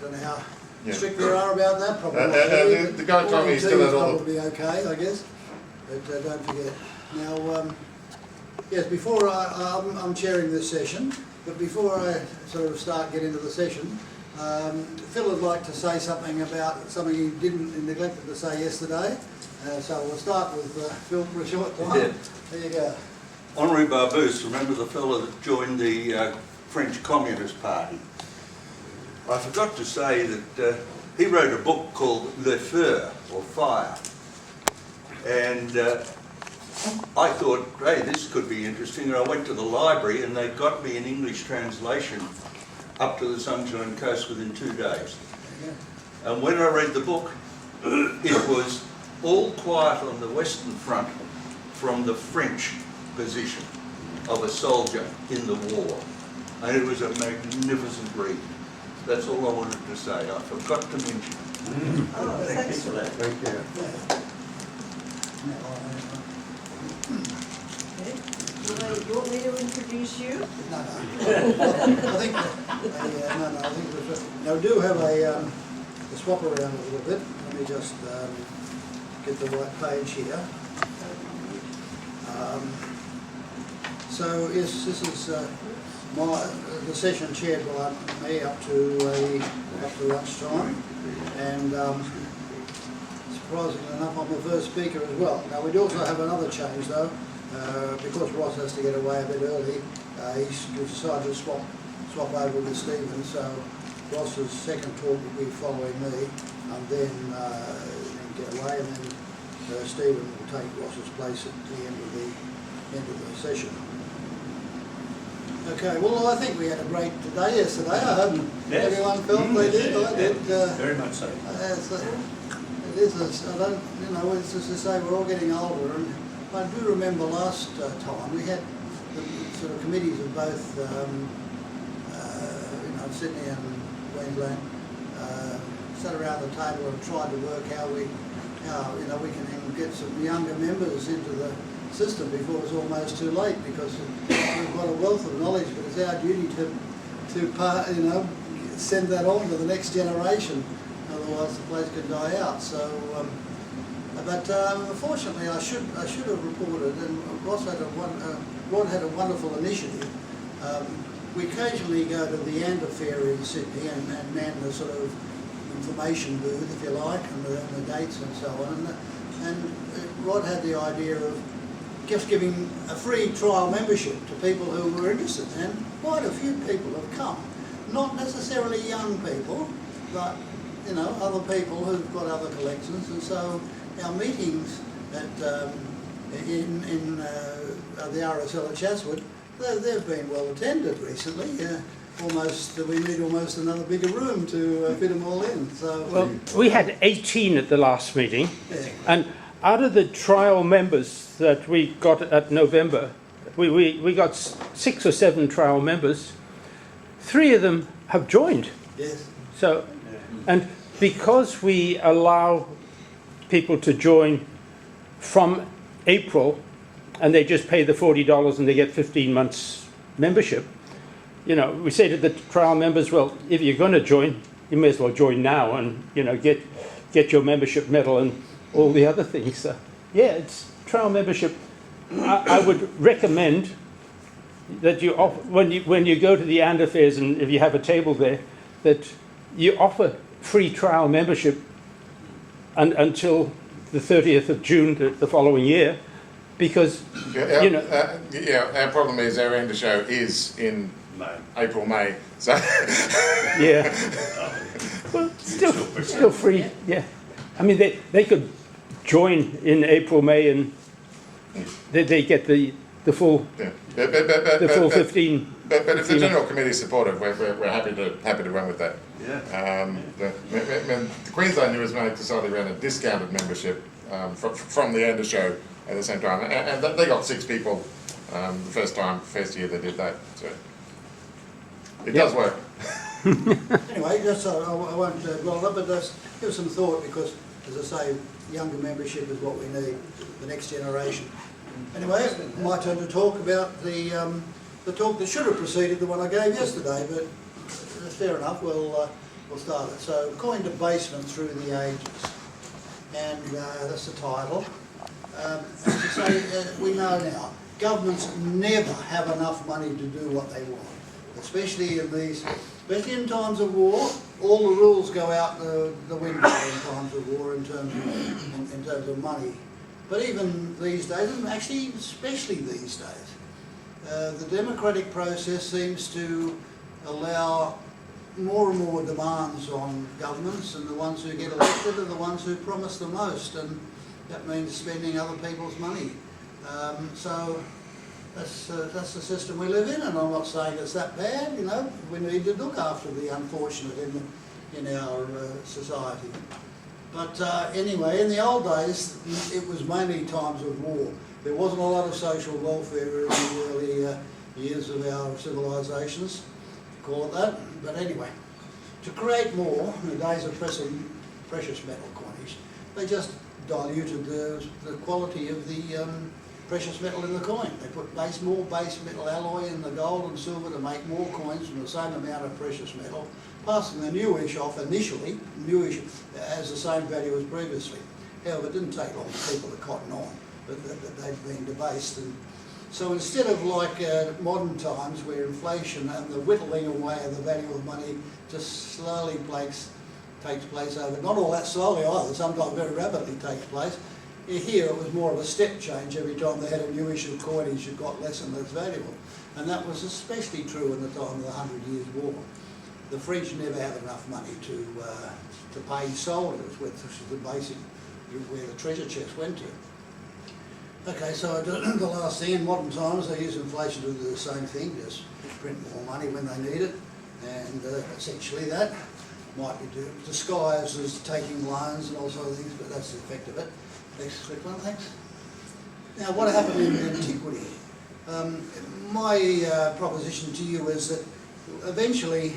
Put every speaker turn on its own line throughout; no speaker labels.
don't know how strict we are about that. Probably
the guy told me he's still at all.
Probably okay, I guess. But don't forget. Now, yes, before I'm chairing this session, but before I sort of get into the session, Phil would like to say something about something he neglected to say yesterday. So we'll start with Phil for a short time.
Yeah.
There you go.
Henri Barbusse, remember the fellow that joined the French Communist Party? I forgot to say that he wrote a book called Le Feu, or Fire. And I thought, hey, this could be interesting. And I went to the library and they got me an English translation up to the Sunshine Coast within 2 days. And when I read the book, it was all quiet on the Western Front from the French position of a soldier in the war. And it was a magnificent read. That's all I wanted to say. I forgot to mention.
Oh, thanks for that.
Thank you.
Okay. You want me to introduce you?
No. I think now we do have a swap around a little bit. Let me just get the right page here. So yes, this is the session chaired by me up to lunchtime, and surprisingly enough, I'm the first speaker as well. Now we do also have another change though, because Ross has to get away a bit early. He's decided to swap over with Stephen. So Ross's second talk will be following me, and then get away, and then Stephen will take Ross's place at the end of the session. Okay, well I think we had a great day yesterday. I hope everyone felt they did. I did.
Very much so.
It is. I don't. It's just to say we're all getting older, and I do remember last time we had the sort of committees of both, Sydney and Queensland, sat around the table and tried to work how we can get some younger members into the system before it's almost too late, because we've got a wealth of knowledge, but it's our duty to send that on to the next generation. Otherwise, the place could die out. So, but unfortunately, I should have reported, and Rod had a wonderful initiative. We occasionally go to the Ander Fair in Sydney and man the sort of information booth, if you like, and the dates and so on. And Rod had the idea of just giving a free trial membership to people who were interested, and quite a few people have come. Not necessarily young people, but other people who've got other collections. And so our meetings at in the RSL at Chatswood, they've been well attended recently. We need almost another bigger room to fit them all in. So
well, we had 18 at the last meeting,
yeah.
And out of the trial members that we got at November, we got 6 or 7 trial members. 3 of them have joined.
Yes.
So, and because we allow people to join from April, and they just pay the $40 and they get 15 months membership, we say to the trial members, well, if you're going to join, you may as well join now, and get your membership medal and all the other things. So, yeah, it's trial membership. I would recommend that you offer, when you go to the Ander Fairs, and if you have a table there, that you offer free trial membership until the 30th of June the following year, because
our problem is our Ander show is in April, May. So
yeah, well, still free. Yeah, I mean they could join in April, May, and they get the full full 15.
But if the general committee is supportive, we're happy to run with that.
Yeah.
The Queensland Numismatic Society ran a discounted membership from the Ander show at the same time, and they got 6 people the first year they did that. So it does work.
Anyway, just I won't roll up, but just give some thought, because, as I say, younger membership is what we need, the next generation. Anyway, my turn to talk about the talk that should have preceded the one I gave yesterday, but fair enough. We'll we'll start it. So, coin debasement through the ages, and that's the title. As I say, we know now, governments never have enough money to do what they want, especially in times of war. All the rules go out the window in times of war in terms of money. But even these days, and actually especially these days, the democratic process seems to allow more and more demands on governments, and the ones who get elected are the ones who promise the most, and that means spending other people's money. So that's the system we live in, and I'm not saying it's that bad. You know, we need to look after the unfortunate in our society. But anyway, in the old days, it was mainly times of war. There wasn't a lot of social welfare in the early years of our civilisations, call it that. But anyway, to create more, in the days of precious metal coinage, they just diluted the quality of the precious metal in the coin. They put more base metal alloy in the gold and silver to make more coins from the same amount of precious metal, passing the newish off initially, newish as the same value as previously. However, it didn't take long for people to cotton on, but they'd been debased. And so instead of like modern times where inflation and the whittling away of the value of money just slowly takes place over, not all that slowly either, sometimes very rapidly takes place. Here it was more of a step change. Every time they had a new issue of coinage, it got less and less valuable. And that was especially true in the time of the 100 Years' War. The French never had enough money to pay soldiers, which is the basic, where the treasure chest went to. Okay, so the last thing, in modern times they use inflation to do the same thing, just print more money when they need it, and essentially that might be disguised as taking loans and all sorts of things, but that's the effect of it. Next quick one, thanks. Now, what happened in antiquity? My proposition to you is that eventually,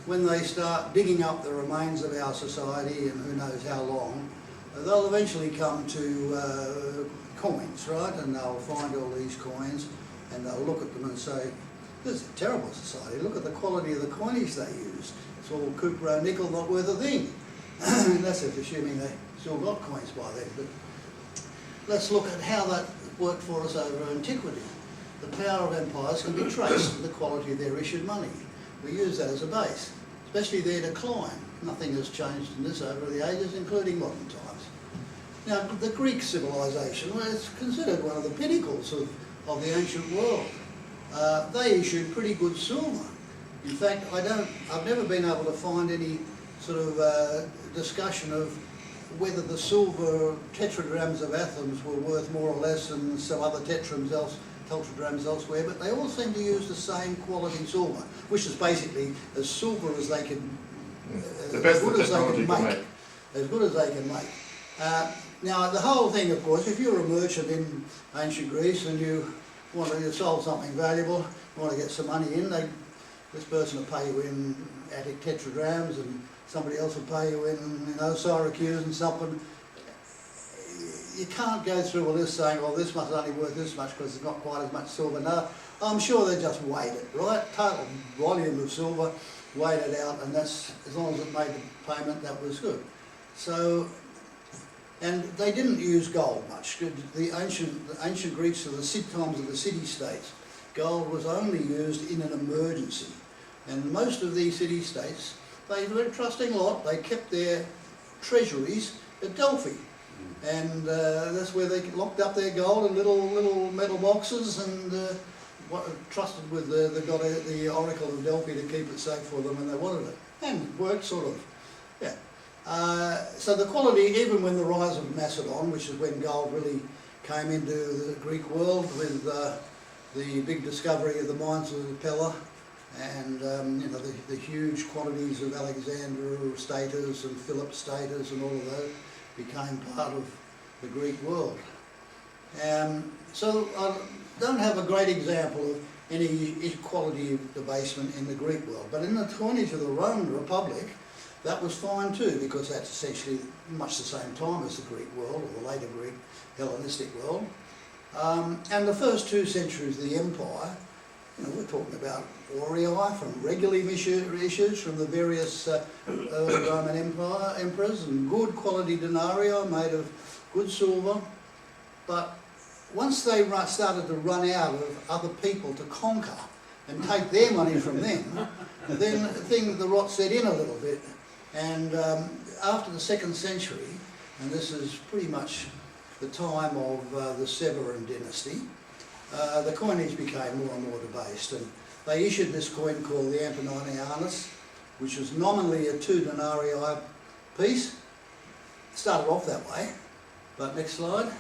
when they start digging up the remains of our society, and who knows how long, they'll eventually come to coins, right? And they'll find all these coins, and they'll look at them and say, this is a terrible society. Look at the quality of the coinage they use. It's all cupro nickel, not worth a thing. And that's if assuming they still got coins by then. But let's look at how that worked for us over antiquity. The power of empires can be traced to the quality of their issued money. We use that as a base, especially their decline. Nothing has changed in this over the ages, including modern times. Now, the Greek civilization was considered one of the pinnacles of the ancient world. They issued pretty good silver. In fact, I've never been able to find any sort of discussion of whether the silver tetradrachms of Athens were worth more or less than some other tetradrachms elsewhere, but they all seem to use the same quality silver, which is basically as silver as they can,
the best
as good as they
technology
can
can
make. As good as they can make. Now, the whole thing, of course, if you're a merchant in ancient Greece and you want to sell something valuable, you want to get some money in, this person will pay you in Attic tetradrachms, and somebody else will pay you in Syracuse and something. You can't go through a list saying, well, this must only worth this much because it's not quite as much silver. No, I'm sure they just weighed it, right? Total volume of silver, weighed it out, and that's, as long as it made the payment, that was good. So, and they didn't use gold much. The ancient Greeks of the times of the city-states, gold was only used in an emergency. And most of these city-states, they were a trusting lot. They kept their treasuries at Delphi. And that's where they locked up their gold in little metal boxes and trusted with the oracle of Delphi to keep it safe for them when they wanted it. And it worked, sort of. Yeah. So the quality, even when the rise of Macedon, which is when gold really came into the Greek world with the big discovery of the mines of Pella, and the huge quantities of Alexander status and Philip status and all of those became part of the Greek world. So I don't have a great example of any equality of debasement in the Greek world, but in the coinage of the Roman Republic, that was fine too, because that's essentially much the same time as the Greek world, or the later Greek Hellenistic world. And the first 2 centuries of the empire, You know, we're talking about aurii from regularly issues from the various early Roman emperors, and good quality denarii made of good silver. But once they started to run out of other people to conquer and take their money from them, then the rot set in a little bit. And after the 2nd century, and this is pretty much the time of the Severan dynasty, the coinage became more and more debased, and they issued this coin called the Antoninianus, which was nominally a 2 denarii piece. Started off that way, but next slide.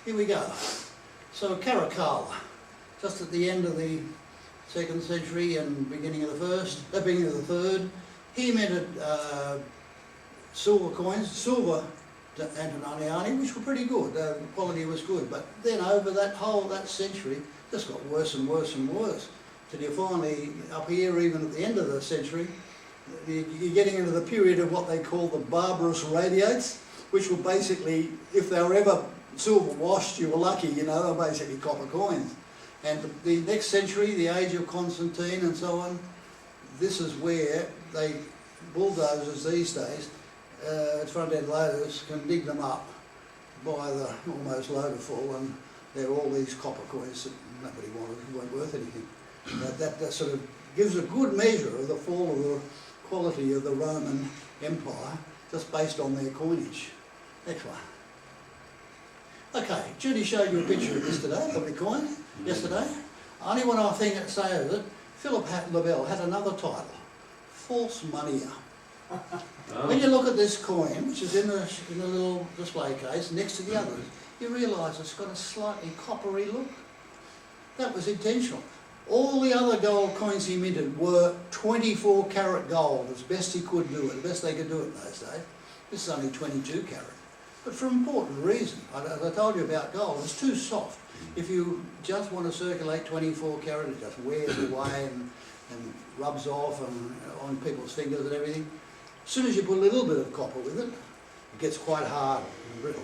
Here we go. So Caracalla, just at the end of the 2nd century and beginning of the 3rd, he minted silver coins, silver Antoniniani, which were pretty good. The quality was good, but then over that century, just got worse and worse and worse. Till you finally, up here, even at the end of the century, you're getting into the period of what they call the barbarous radiates, which were basically, if they were ever silver washed, you were lucky, you know, they're basically copper coins. And the next century, the age of Constantine and so on, this is where bulldozers these days, front-end loaders, can dig them up by the almost loader full, and there are all these copper coins that nobody wanted, weren't worth anything. That sort of gives a good measure of the fall of the quality of the Roman Empire, just based on their coinage. Next one. Okay, Judy showed you a picture of this today, lovely coin, yesterday. Only one other thing to say is that Philip Labelle had another title, false moneyer. When you look at this coin, which is in the little display case next to the others, you realise it's got a slightly coppery look. That was intentional. All the other gold coins he minted were 24 carat gold, as best he could do it, the best they could do it in those days. This is only 22 carat. But for an important reason. As I told you about gold, it's too soft. If you just want to circulate 24 carat, it just wears away and rubs off and on people's fingers and everything. As soon as you put a little bit of copper with it, it gets quite hard and brittle.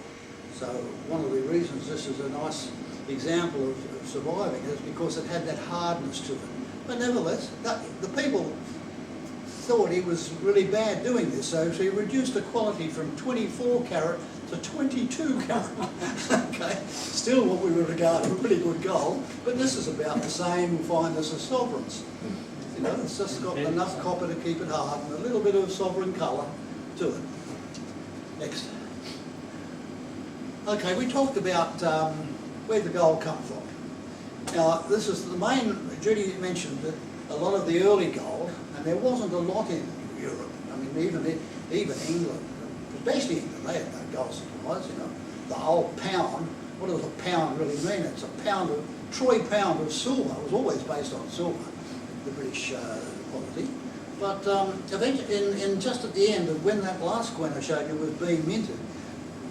So one of the reasons this is a nice example of surviving is because it had that hardness to it. But nevertheless, the people thought he was really bad doing this, so he reduced the quality from 24 carat to 22 carat. Okay, still what we would regard as pretty good gold, but this is about the same fineness as sovereigns. You know, it's just got enough copper to keep it hard and a little bit of sovereign colour to it. Next. Okay, we talked about where the gold come from. Now, this is the main, Judy mentioned that a lot of the early gold, and there wasn't a lot in Europe. I mean, even England, especially England, they had no gold supplies, you know. The whole pound, what does a pound really mean? It's a troy pound of silver. It was always based on silver, the British quality. But eventually, just at the end of when that last coin I showed you was being minted,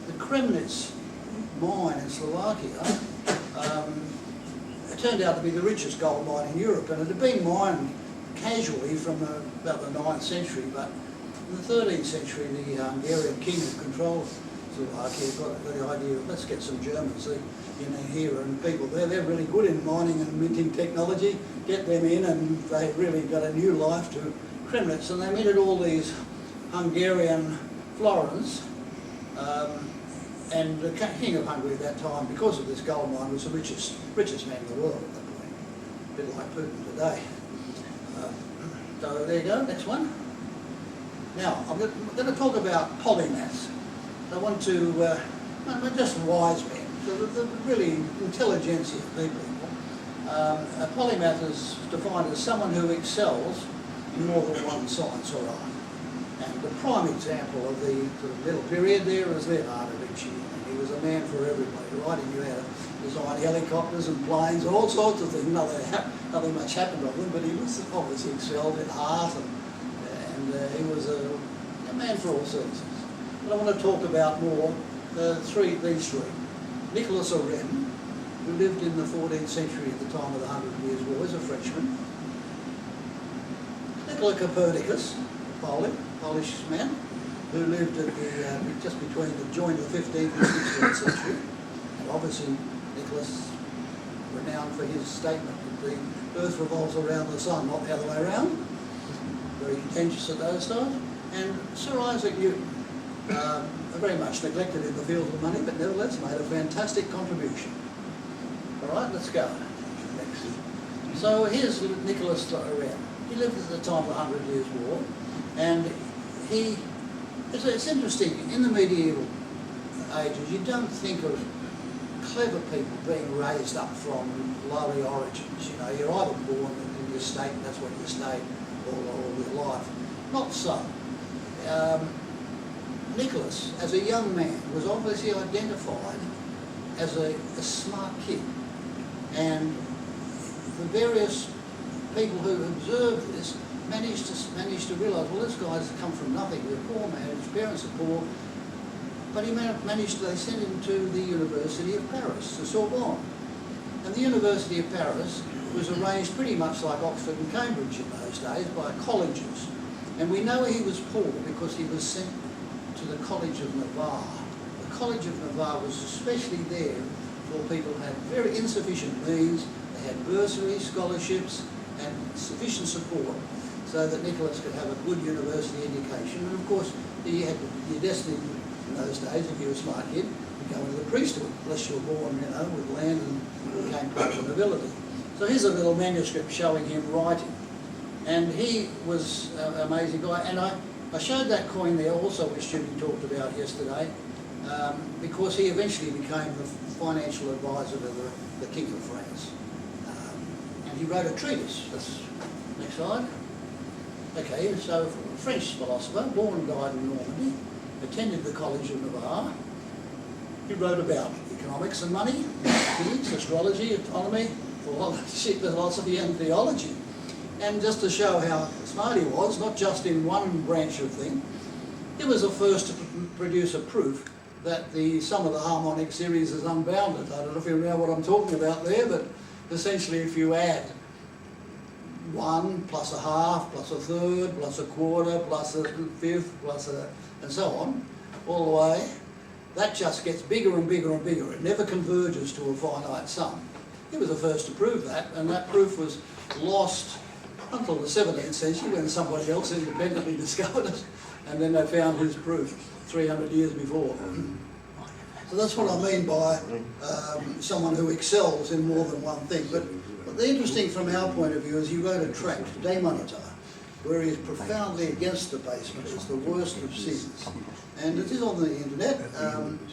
the Kremnitz mine in Slovakia, it turned out to be the richest gold mine in Europe, and it had been mined casually from about the 9th century, but in the 13th century the Hungarian king who controlled Slovakia got the idea of let's get some Germans in here, and people there, they're really good in mining and minting technology, get them in, and they really got a new life to Kremnitz, and they minted all these Hungarian florins. And the king of Hungary at that time, because of this gold mine, was the richest man in the world at that point, a bit like Putin today. So there you go, next one. Now, I'm going to talk about polymaths. I want to, just wise men, the really intelligentsia people. A polymath is defined as someone who excels in more than one science or art. And the prime example of the middle period there is Leonardo da Vinci. He was a man for everybody, right? He knew how to design helicopters and planes, all sorts of things. Nothing much happened of them, but he was obviously excelled in art, and he was a man for all seasons. But I want to talk about more these three. Nicholas Arène, who lived in the 14th century at the time of the 100 Years' War, is a Frenchman. Nicola Copernicus, Polish man, who lived at just between the joint of the 15th and 16th century. And obviously Nicholas renowned for his statement that the earth revolves around the sun, not the other way around. Very contentious at those times. And Sir Isaac Newton, very much neglected in the field of money, but nevertheless made a fantastic contribution. All right, let's go. Next. So here's Nicholas around. He lived at the time of the 100 Years' War, and it's interesting, in the medieval ages, you don't think of clever people being raised up from lowly origins. You know, you're either born in your state and that's what you stayed all your life. Not so. Nicholas, as a young man, was obviously identified as a smart kid, and the various people who observed this managed to realise, well, this guy's come from nothing. He's a poor man, his parents are poor, but he they sent him to the University of Paris, the Sorbonne. And the University of Paris was arranged pretty much like Oxford and Cambridge in those days by colleges. And we know he was poor because he was sent to the College of Navarre. The College of Navarre was especially there for people who had very insufficient means. They had bursaries, scholarships, and sufficient support so that Nicholas could have a good university education. And of course, he had your destiny in those days, if you were a smart kid, you go into the priesthood, unless you were born, you know, with land and became part of the nobility. So here's a little manuscript showing him writing. And he was an amazing guy. And I showed that coin there also, which Judy talked about yesterday, because he eventually became the financial advisor to the King of France. And he wrote a treatise. That's next slide. Okay, so a French philosopher, born and died in Normandy, attended the College of Navarre. He wrote about economics and money, physics, astrology, astronomy, philosophy and theology. And just to show how smart he was, not just in one branch of thing, he was the first to produce a proof that the sum of the harmonic series is unbounded. I don't know if you know what I'm talking about there, but essentially if you add 1 plus a half plus a third plus a quarter plus a fifth plus a, and so on, all the way, that just gets bigger and bigger and bigger. It never converges to a finite sum. He was the first to prove that, and that proof was lost until the 17th century when somebody else independently discovered it, and then they found his proof 300 years before. So that's what I mean by someone who excels in more than one thing. But the interesting from our point of view is he wrote a tract, De Moneta, where he is profoundly against debasement. It's the worst of sins. And it is on the internet,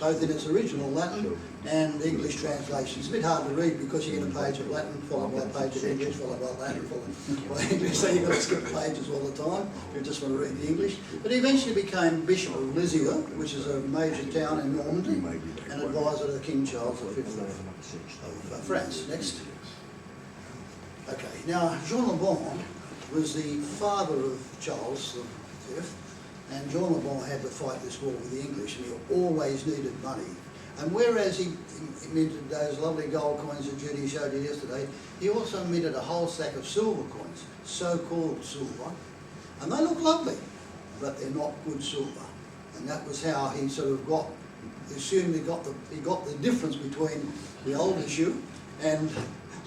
both in its original Latin and English translation. It's a bit hard to read because you get a page of Latin followed by a page of English, followed by Latin, followed by English, so you've got to skip pages all the time if you just want to read the English. But he eventually became Bishop of Lisieux, which is a major town in Normandy, and advisor to King Charles V of France. Next. Okay, now Jean Le Bon was the father of Charles V, and Jean Le Bon had to fight this war with the English, and he always needed money. And whereas he minted those lovely gold coins that Judy showed you yesterday, he also minted a whole stack of silver coins, so-called silver, and they look lovely, but they're not good silver. And that was how he sort of got, assumed he got the difference between the old issue and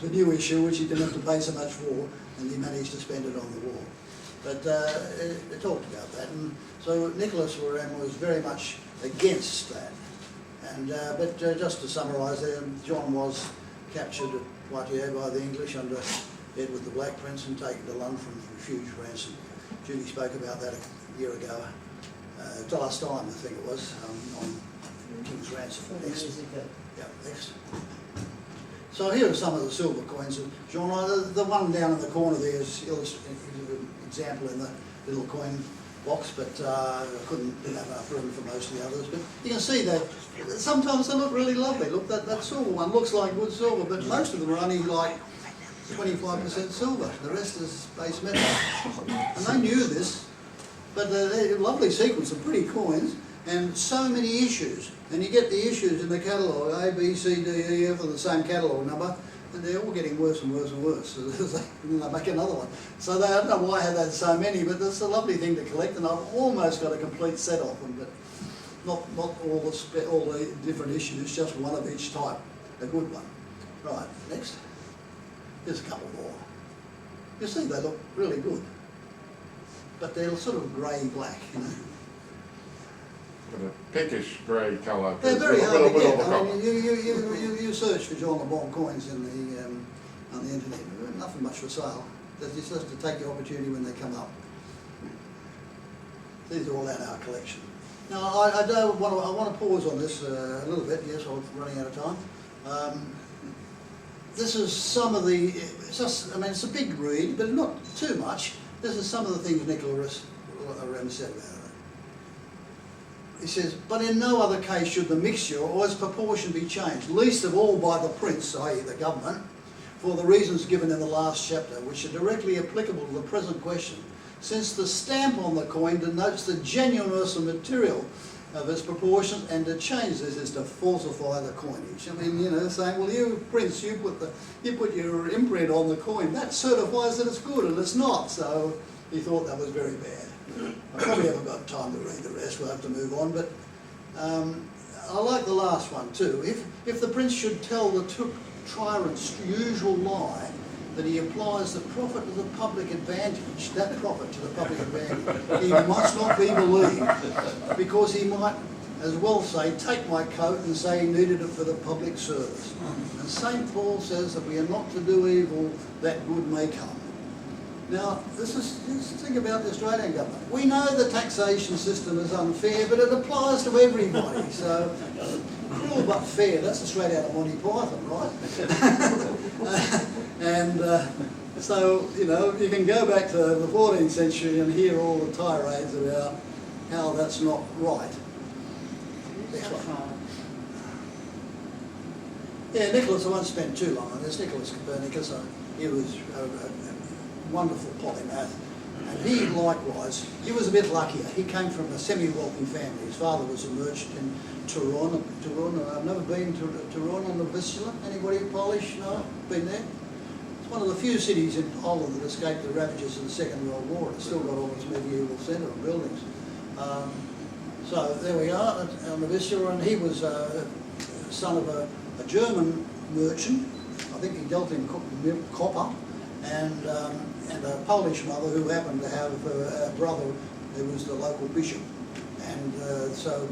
the new issue, which he didn't have to pay so much for, and he managed to spend it on the war. But they talked about that, and so Nicholas was very much against that. And but just to summarise there, John was captured at Poitiers by the English under Edward the Black Prince and taken to London for a huge ransom. Judy spoke about that a year ago, last time I think it was, on King's Ransom. Next. Yeah, next. So here are some of the silver coins of Jean. The one down in the corner there is an example in the little coin box, but I couldn't have enough room for most of the others. But you can see that sometimes they look really lovely. Look, that silver one looks like good silver, but most of them are only like 25% silver. The rest is base metal. And they knew this, but they're a lovely sequence of pretty coins and so many issues. And you get the issues in the catalogue, A, B, C, D, E, F, and the same catalogue number, and they're all getting worse and worse and worse. So they make another one. So I don't know why I had so many, but it's a lovely thing to collect, and I've almost got a complete set of them, but not all the different issues, just one of each type, a good one. Right, next. Here's a couple more. You see, they look really good, but they're sort of grey-black, you know.
With a pinkish grey colour.
They're very
with
hard to
a- with a
get.
look
I
on.
mean, you search for John Le Bon coins in on the internet. Nothing much for sale. That's just to take the opportunity when they come up. These are all out of our collection. Now, I want to pause on this a little bit. Yes, I'm running out of time. This is some of the. It's just, I mean, it's a big read, but not too much. This is some of the things Nicholas said about it. He says, but in no other case should the mixture or its proportion be changed, least of all by the prince, i.e. the government, for the reasons given in the last chapter, which are directly applicable to the present question, since the stamp on the coin denotes the genuineness of material of its proportion, and to change this is to falsify the coinage. I mean, you know, saying, well, you prince, you put your imprint on the coin, that certifies that it's good, and it's not. So he thought that was very bad. I probably haven't got time to read the rest, we'll have to move on, but I like the last one too. If the prince should tell the tyrant's usual lie, that he applies the profit to the public advantage, that profit to the public advantage, he must not be believed, because he might as well say, take my coat, and say he needed it for the public service. And St. Paul says that we are not to do evil, that good may come. Now, just think about the Australian government. We know the taxation system is unfair, but it applies to everybody. So, cruel but fair, that's straight out of Monty Python, right? So, you know, you can go back to the 14th century and hear all the tirades about how that's not right. Next one. Yeah, Nicholas, I won't spend too long on this. Nicholas Copernicus, he was a wonderful polymath, and he likewise, he was a bit luckier. He came from a semi-wealthy family. His father was a merchant in Pearn. I've never been to Pearn on the Vistula. Anybody Polish? No? Been there? It's one of the few cities in Poland that escaped the ravages of the Second World War. It's still got all its medieval centre and buildings. So there we are on the Vistula, and he was son of a German merchant. I think he dealt in copper, and a Polish mother who happened to have a brother who was the local bishop. And so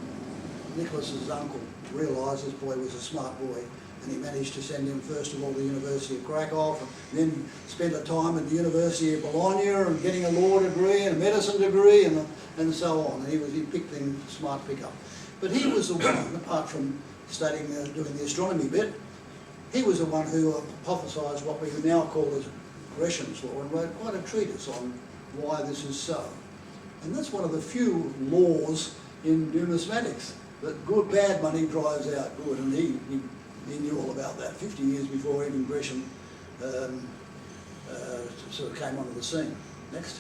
Nicholas's uncle realised this boy was a smart boy, and he managed to send him first of all to the University of Krakow, and then spent a time at the University of Bologna and getting a law degree and a medicine degree and so on. And he picked things, smart pickup. But he was the one, apart from studying, doing the astronomy bit, he was the one who hypothesised what we now call as Gresham's law, and wrote quite a treatise on why this is so. And that's one of the few laws in numismatics, that bad money drives out good, and he knew all about that 50 years before even Gresham sort of came onto the scene. Next.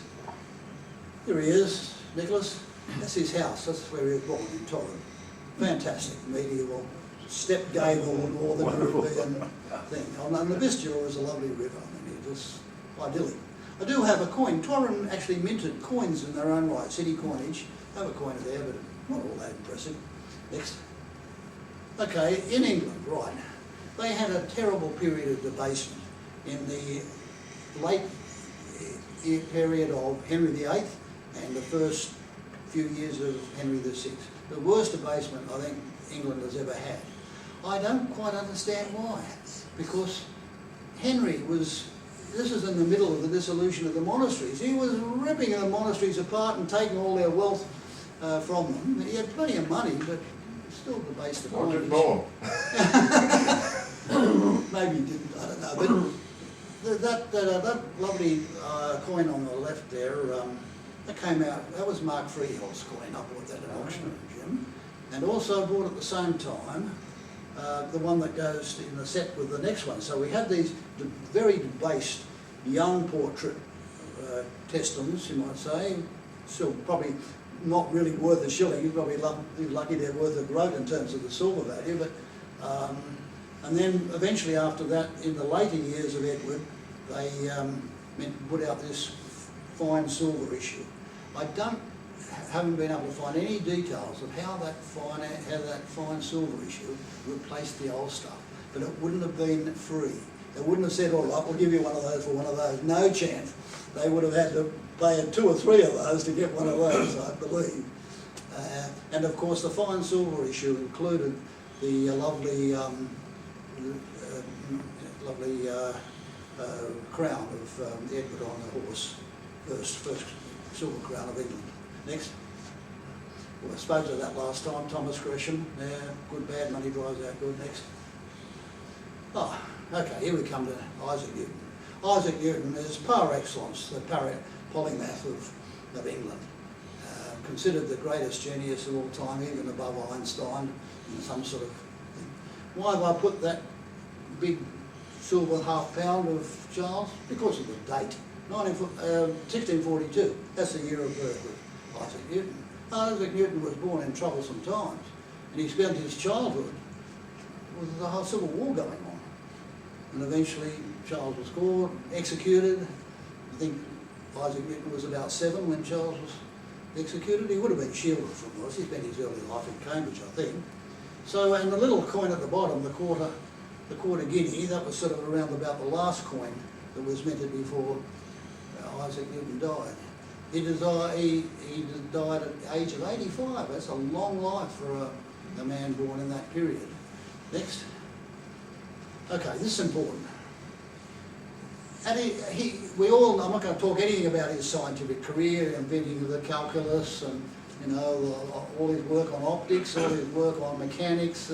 Here he is, Nicholas. That's his house, that's where he was born, in Torren. Fantastic, medieval, step gable and all the European thing. And the Vistula is a lovely river. I mean, it was idyllic. I do have a coin. Torren actually minted coins in their own right, city coinage. I have a coin there, but not all that impressive. Next. Okay, in England, right, they had a terrible period of debasement in the late period of Henry VIII and the first few years of Henry VI. The worst debasement I think England has ever had. I don't quite understand why, because Henry was, this is in the middle of the dissolution of the monasteries. He was ripping the monasteries apart and taking all their wealth from them. He had plenty of money, but still debased the coinage.
More.
Maybe he didn't, I don't know. But that lovely coin on the left there, that came out, that was Mark Freehold's coin. I bought that at auction, Jim. And also bought at the same time the one that goes in the set with the next one. So we had these very debased young portrait testams, you might say, still probably not really worth a shilling. You're probably lucky they're worth a groat in terms of the silver value. But and then eventually after that, in the later years of Edward, they put out this fine silver issue. I haven't been able to find any details of how that fine silver issue replaced the old stuff. but it wouldn't have been free. They wouldn't have said, all right, we'll give you one of those for one of those. No chance. They would have had to pay 2 or 3 of those to get one of those, I believe. And of course the fine silver issue included the lovely crown of Edward on the horse, first silver crown of England. Next. Well, I spoke to that last time, Thomas Gresham. Yeah, good, bad, money drives out good. Next. Oh, okay, here we come to Isaac Newton. Isaac Newton is par excellence, the polymath of England. Considered the greatest genius of all time, even above Einstein in some sort of thing. Why have I put that big silver £1/2 of Charles? Because of the date, 1642. That's the year of birth of Isaac Newton. Isaac Newton was born in troublesome times, and he spent his childhood with the whole Civil War going on. And eventually Charles was caught, executed. I think Isaac Newton was about 7 when Charles was executed. He would have been shielded from this. He spent his early life in Cambridge, I think. So, and the little coin at the bottom, the quarter guinea, that was sort of around about the last coin that was minted before Isaac Newton died. He died at the age of 85. That's a long life for a man born in that period. Next. Okay, this is important. And I'm not going to talk anything about his scientific career, inventing the calculus and, all his work on optics, all his work on mechanics,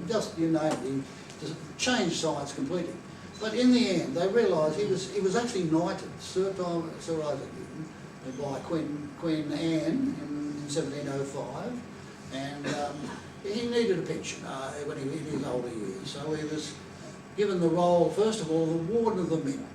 just you name it, he just changed science completely. But in the end, they realised he was actually knighted, Sir Isaac Newton, by Queen Anne in 1705, and he needed a pension when he was in his older years. So he was given the role, first of all, the Warden of the Mint,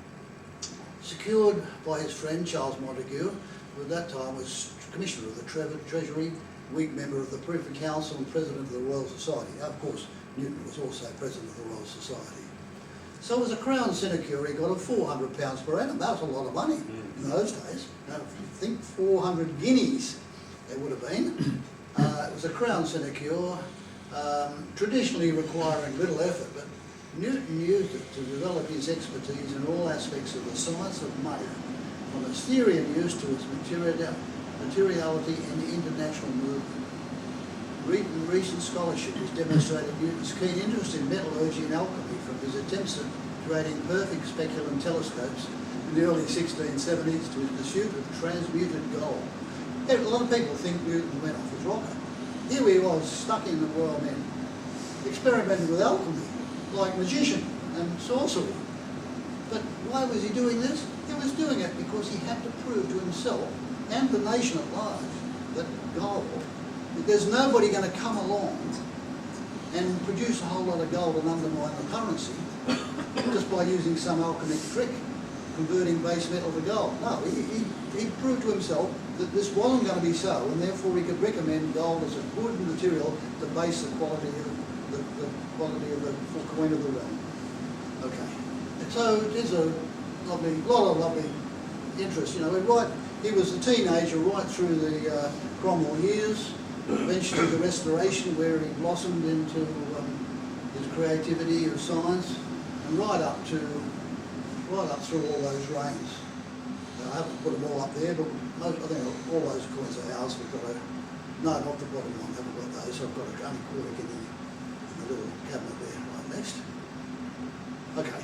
secured by his friend Charles Montague, who at that time was Commissioner of the Treasury, Whig member of the Privy Council and President of the Royal Society. Of course, Newton was also President of the Royal Society. So as a Crown sinecure, he got a £400 per annum. That was a lot of money in those days. Now, if you think 400 guineas there would have been. It was a Crown sinecure, traditionally requiring little effort, but Newton used it to develop his expertise in all aspects of the science of money, from its theory and use to its materiality and international movement. Recent scholarship has demonstrated Newton's keen interest in metallurgy and alchemy, from his attempts at creating perfect speculum telescopes in the early 1670s to his pursuit of transmuted gold. A lot of people think Newton went off his rocker. Here he was, stuck in the Royal Mint, experimenting with alchemy, like magician and sorcery. But why was he doing this? He was doing it because he had to prove to himself and the nation at large that gold, that there's nobody going to come along and produce a whole lot of gold and undermine the currency just by using some alchemic trick, converting base metal to gold. No, he proved to himself that this wasn't going to be so, and therefore he could recommend gold as a good material to base the quality of the coin of the realm. Okay, and so it is a lot of lovely interest. He was a teenager right through the Cromwell years, eventually the Restoration, where he blossomed into his creativity of science, and right up through all those reigns. I haven't put them all up there, but I think all those coins are ours. We've got no, not the bottom one, haven't got those. So I've got only quarter guinea in the little cabinet there. Right, next. Okay.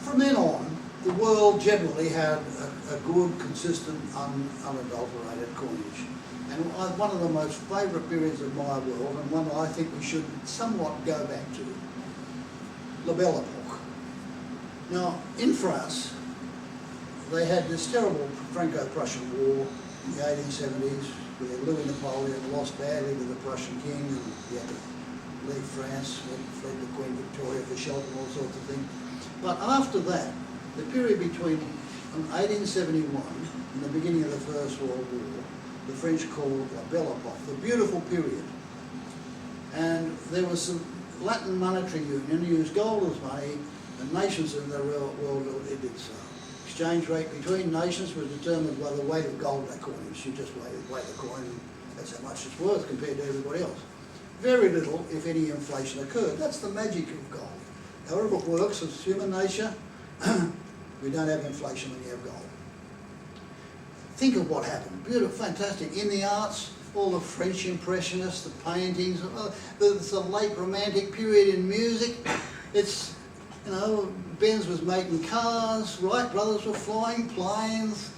From then on, the world generally had a good, consistent, unadulterated coinage. And one of the most favourite periods of my world, and one I think we should somewhat go back to, La Belle Epoque. Now, in France, they had this terrible Franco-Prussian war in the 1870s, where Louis Napoleon lost badly to the Prussian king, and he had to leave France, fled to Queen Victoria for shelter and all sorts of things. But after that, the period between 1871 and the beginning of the First World War, the French called La Belle Epoque, the beautiful period. And there was some Latin monetary union, used gold as money, and nations in the world did so. Exchange rate between nations was determined by the weight of gold in that coinage. You just weigh the coin, and that's how much it's worth compared to everybody else. very little, if any, inflation occurred. That's the magic of gold. However it works, it's human nature. We don't have inflation when you have gold. Think of what happened. Beautiful, fantastic. In the arts, all the French Impressionists, the paintings, it's the late Romantic period in music. It's, you know, Benz was making cars, Wright brothers were flying planes,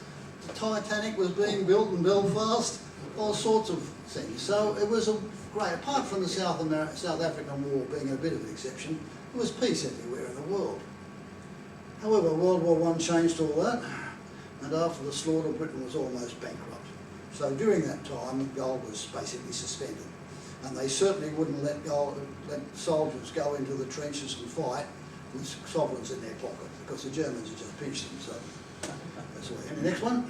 the Titanic was being built in Belfast, all sorts of things. So it was a great, apart from the South African War being a bit of an exception, there was peace everywhere in the world. However, World War I changed all that, and after the slaughter, Britain was almost bankrupt. So during that time, gold was basically suspended. And they certainly wouldn't let soldiers go into the trenches and fight with sovereigns in their pocket, because the Germans had just pinched them. So that's the way. And the next one.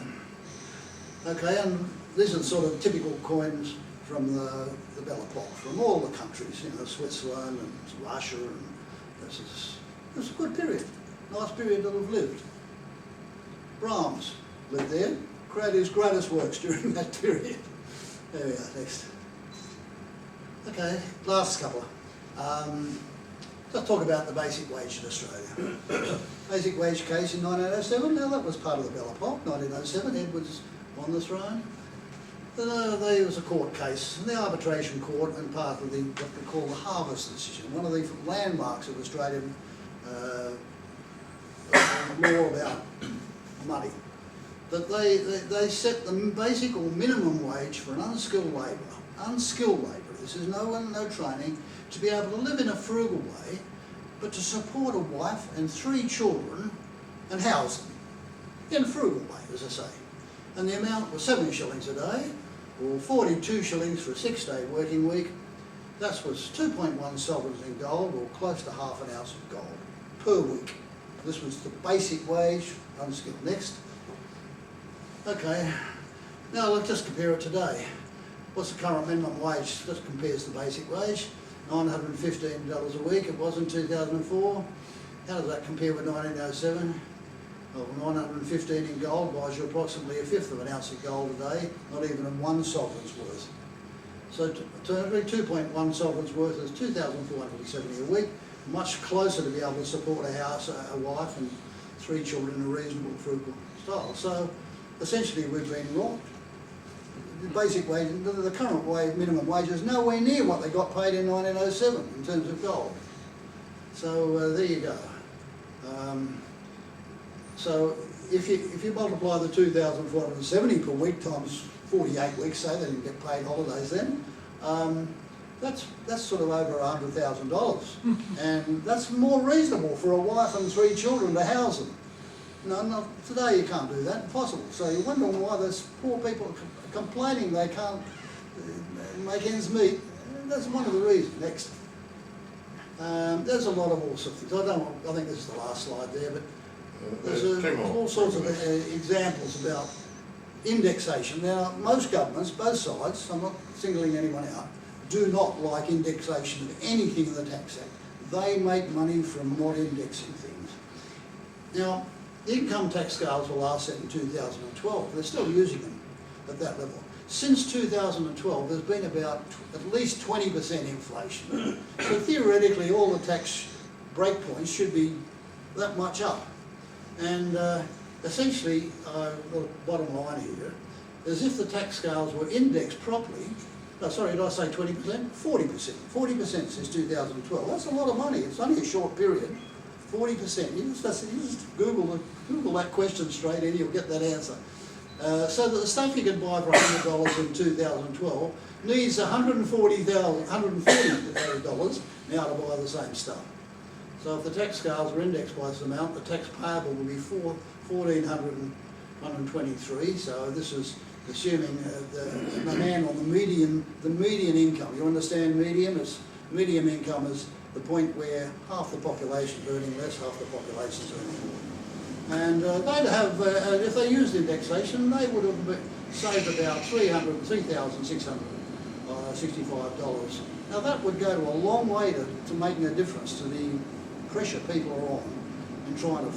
Okay, and these are sort of typical coins from the Belle Epoque, from all the countries, you know, Switzerland and Russia, and this is a good period, nice period that we've lived. Brahms lived there, created his greatest works during that period. There we are, next. Okay, last couple. Let's talk about the basic wage in Australia. Basic wage case in 1907, now that was part of the Belle Epoque, 1907, Edward's on the throne. There was a court case, the arbitration court, and part of what they call the Harvest decision, one of the landmarks of Australian law about money. That they set the basic or minimum wage for an unskilled labourer, this is no training, to be able to live in a frugal way, but to support a wife and 3 children and house them in a frugal way, as I say. And the amount was 7 shillings a day, or 42 shillings for a 6-day working week. That was 2.1 sovereigns in gold, or close to half an ounce of gold per week. This was the basic wage, unskilled. Next. Okay, now let's just compare it today. What's the current minimum wage? That compares the basic wage. $915 a week, it was in 2004. How does that compare with 1907? Well, 915 in gold buys you approximately 1/5 of an ounce of gold a day, not even 1 sovereign's worth. So every 2.1 sovereign's worth is 2,470 a week, much closer to be able to support a house, a wife and 3 children in a reasonable frugal style. So essentially we've been robbed. The basic wage, the current minimum wage is nowhere near what they got paid in 1907 in terms of gold. So there you go. So if you multiply the 2,470 per week times 48 weeks, say they didn't get paid holidays then, that's sort of over $100,000, and that's more reasonable for a wife and 3 children to house them. No, today you can't do that, impossible. So you wonder why those poor people are complaining they can't make ends meet. That's one of the reasons. Next. There's a lot of all sorts of things. I think this is the last slide there, but there's all sorts of examples about indexation. Now, most governments, both sides, I'm not singling anyone out, do not like indexation of anything in the Tax Act. They make money from not indexing things. Now, the income tax scales were last set in 2012. They're still using them at that level. Since 2012, there's been about at least 20% inflation. So theoretically, all the tax breakpoints should be that much up. And essentially, the bottom line here is if the tax scales were indexed properly, sorry, did I say 20%? 40%. 40% since 2012. That's a lot of money. It's only a short period. 40%. You just Google that question straight in, you'll get that answer. So that the stuff you could buy for $100 in 2012 needs $140 now to buy the same stuff. So if the tax scales are indexed by this amount, the tax payable will be $1,423. So this is assuming the man on the median income. You understand median? Median income is the point where half the population is earning less, half the population is earning more. And they'd have, if they used indexation, they would have saved about $3,665. Now that would go to a long way to making a difference to the pressure people are on in trying to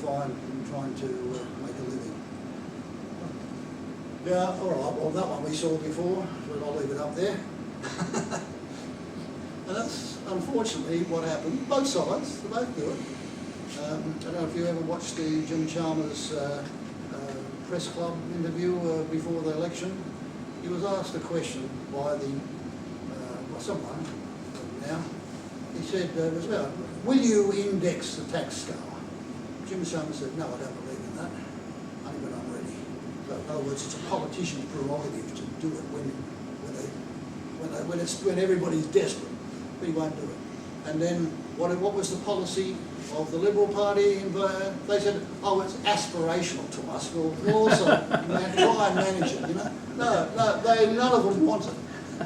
make a living. Yeah, all right, well that one we saw before, but I'll leave it up there. And that's unfortunately what happened. Both sides, they both do it. I don't know if you ever watched the Jim Chalmers press club interview before the election. He was asked a question by someone now. He said, will you index the tax scale? Jim Chalmers said, no, I don't believe in that. Only when I'm ready. So in other words, it's a politician's prerogative to do it when everybody's desperate, but he won't do it. And then what was the policy of the Liberal Party? They said, oh, it's aspirational to us. We'll also try and manage it. You know, none of them want it.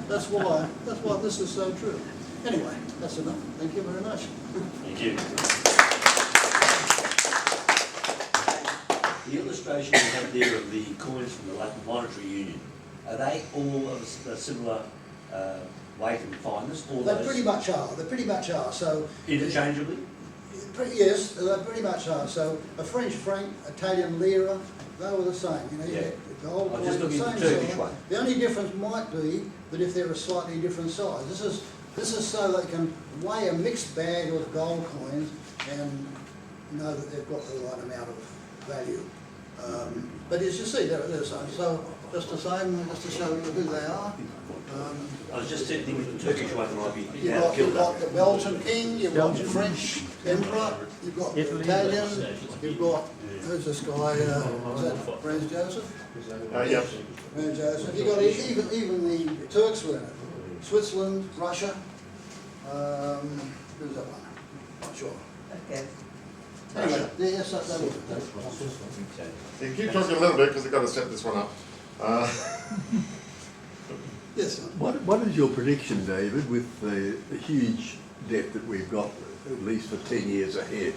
That's why this is so true. Anyway, that's enough. Thank you very much.
Thank you. The illustration you have there of the coins from the Latin Monetary Union, are they all of a similar weight and fineness?
They pretty much are. They pretty much are. So
interchangeably?
Yes, they pretty much are. So a French franc, Italian lira, they were the same. You know, you get the whole
I'm just looking at the
same
Turkish
size.
one.
The only difference might be that if they're a slightly different size. This is so they can weigh a mixed bag of gold coins and know that they've got the right amount of value. But as you see, they're the same. So just the same, just to show you who they are.
I was just thinking the Turkish one might be
You've got the Belgian king, you've got the French emperor, you've got the Italian, you've got, who's this guy, is that Franz Joseph?
Yeah.
Franz Joseph. You've got even the Turks were in it. Switzerland, Russia, who's that one? Not sure.
Okay.
Anyway, yes, that was it.
You keep talking a little bit because I've got to set this one up.
Yes, sir.
What is your prediction, David, with the huge debt that we've got, at least for 10 years ahead?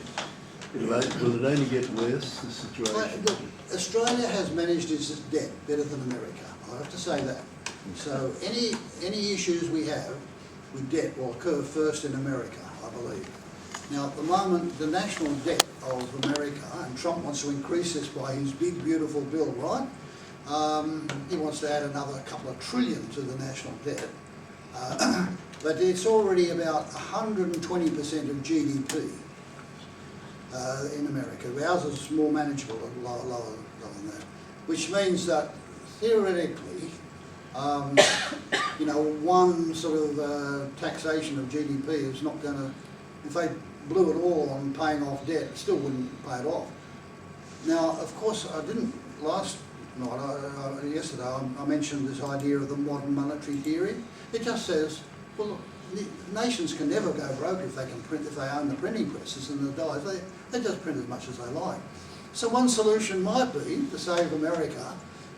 Will it only get worse, the situation?
Look, Australia has managed its debt better than America. I have to say that. So any issues we have with debt will occur first in America, I believe. Now, at the moment, the national debt of America, and Trump wants to increase this by his big, beautiful bill, right? He wants to add another couple of trillion to the national debt. But it's already about 120% of GDP in America. Ours is more manageable and lower than that. Which means that, theoretically, one sort of taxation of GDP is not going to, if they blew it all on paying off debt, it still wouldn't pay it off. Now, of course, I didn't yesterday I mentioned this idea of the modern monetary theory. It just says, well, look, nations can never go broke if they can print, if they own the printing presses and the dies. They just print as much as they like. So one solution might be to save America,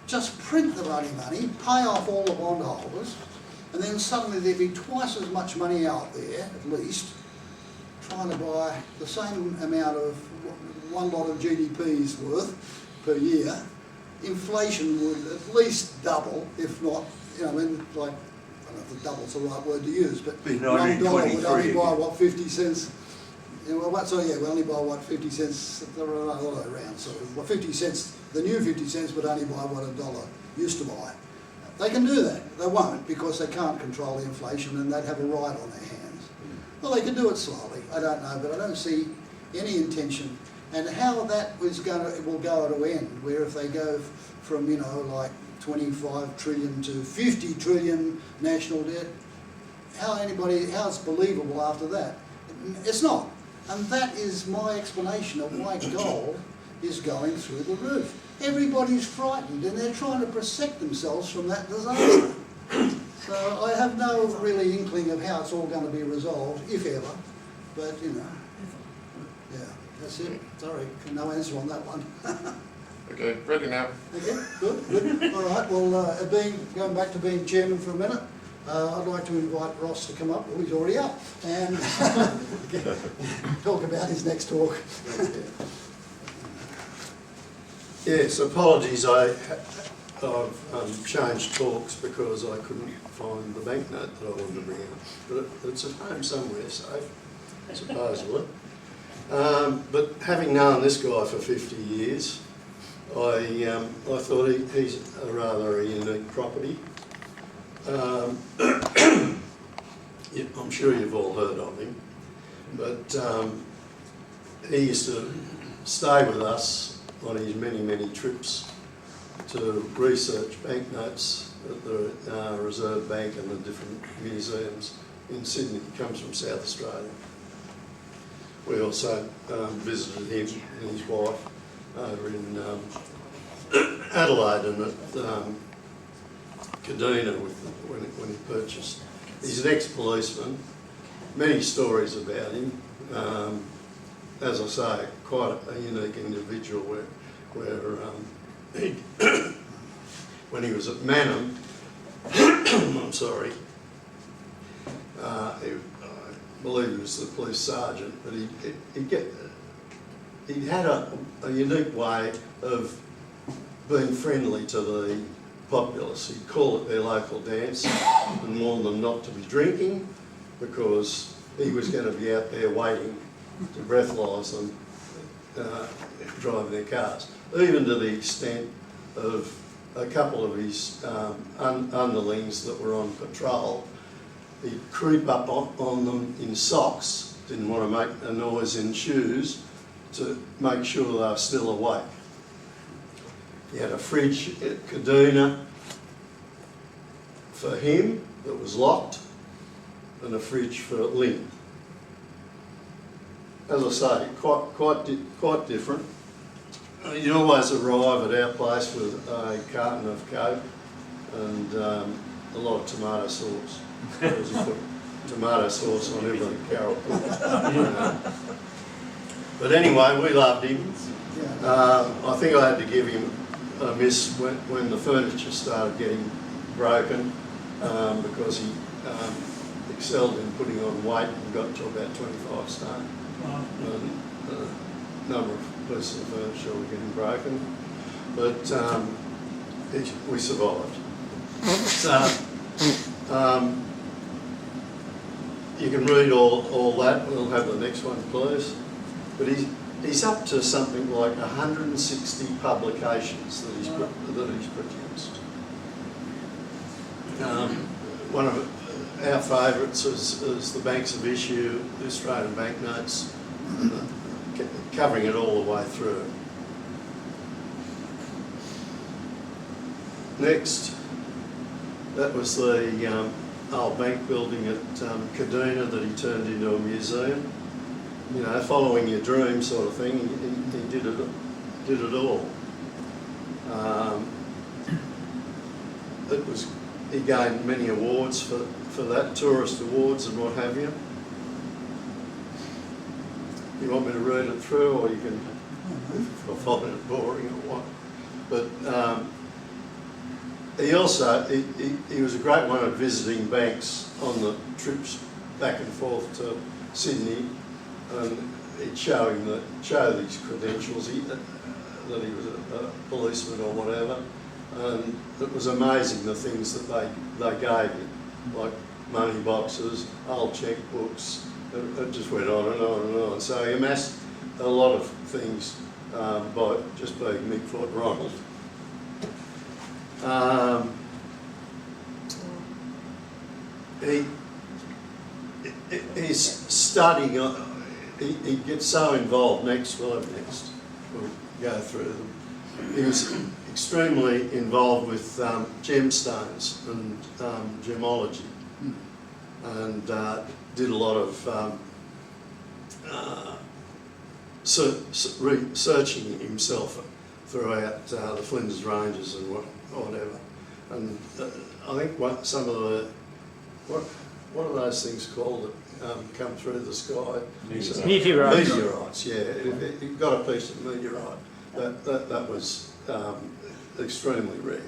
just print the bloody money, pay off all the bondholders, and then suddenly there'd be twice as much money out there, at least, trying to buy the same amount of one lot of GDP's worth per year. Inflation would at least double, if not, like, I don't know if double's the right word to use, but $1 would only buy, what, 50 cents? We only buy, what, 50 cents, around, so, 50 cents, the new 50 cents would only buy what $1 used to buy. They can do that. They won't, because they can't control the inflation and they'd have a right on their hands. Well, they can do it slowly, I don't know, but I don't see any intention. And how that will go to end, where if they go from, like 25 trillion to 50 trillion national debt, how it's believable after that? It's not. And that is my explanation of why gold is going through the roof. Everybody's frightened and they're trying to protect themselves from that disaster. So I have no really inkling of how it's all going to be resolved, if ever, but yeah, that's it. Sorry, no answer on that one.
Okay, ready now.
Okay, good. All right, well, going back to being chairman for a minute, I'd like to invite Ross to come up, well, he's already up, and talk about his next talk.
Yes, apologies, I've changed talks because I couldn't find the banknote that I wanted to bring up. But it's at home somewhere, safe, supposedly. But having known this guy for 50 years, I thought he's a rather unique property. I'm sure you've all heard of him, but he used to stay with us on his many trips to research banknotes at the Reserve Bank and the different museums in Sydney. He comes from South Australia. We also visited him and his wife over in Adelaide and at Kaduna when he purchased. He's an ex-policeman. Many stories about him. As I say, quite a unique individual where he, when he was at Manham, I'm sorry, I believe he was the police sergeant, but he had a unique way of being friendly to the populace. He'd call it their local dance and warn them not to be drinking because he was going to be out there waiting to breathalyse them driving their cars, even to the extent of a couple of his underlings that were on patrol. He'd creep up on them in socks, didn't want to make a noise in shoes, to make sure they were still awake. He had a fridge at Kaduna for him that was locked and a fridge for Lynn. As I say, quite different. You'd always arrive at our place with a carton of Coke and a lot of tomato sauce. Because he put tomato sauce on everything Carol put. But anyway, we loved him. I think I had to give him a miss when the furniture started getting broken because he excelled in putting on weight and got to about 25 stone. And a number of pieces of furniture were getting broken, but we survived. So you can read all that. We'll have the next one, please. But he's up to something like 160 publications that he's produced. One of our favourites is the Banks of Issue, the Australian banknotes, covering it all the way through. Next, that was the old bank building at Kaduna that he turned into a museum. You know, following your dream sort of thing. He did it all. He gained many awards for that, tourist awards and what have you. You want me to read it through, or you can, if I find it boring or what. But he also, he was a great one at visiting banks on the trips back and forth to Sydney, and he'd show these credentials, that he was a policeman or whatever, and it was amazing the things that they gave him, like money boxes, old checkbooks. It just went on and on and on. So he amassed a lot of things by just being Mick Ford Ronald. He's studying. He gets so involved. We'll go through them. He was extremely involved with gemstones and gemology, and did a lot of researching himself throughout the Flinders Ranges and whatever. And I think some of the what are those things called that come through the sky?
Meteorites.
Meteorites, yeah. He got a piece of meteorite. That was extremely rare.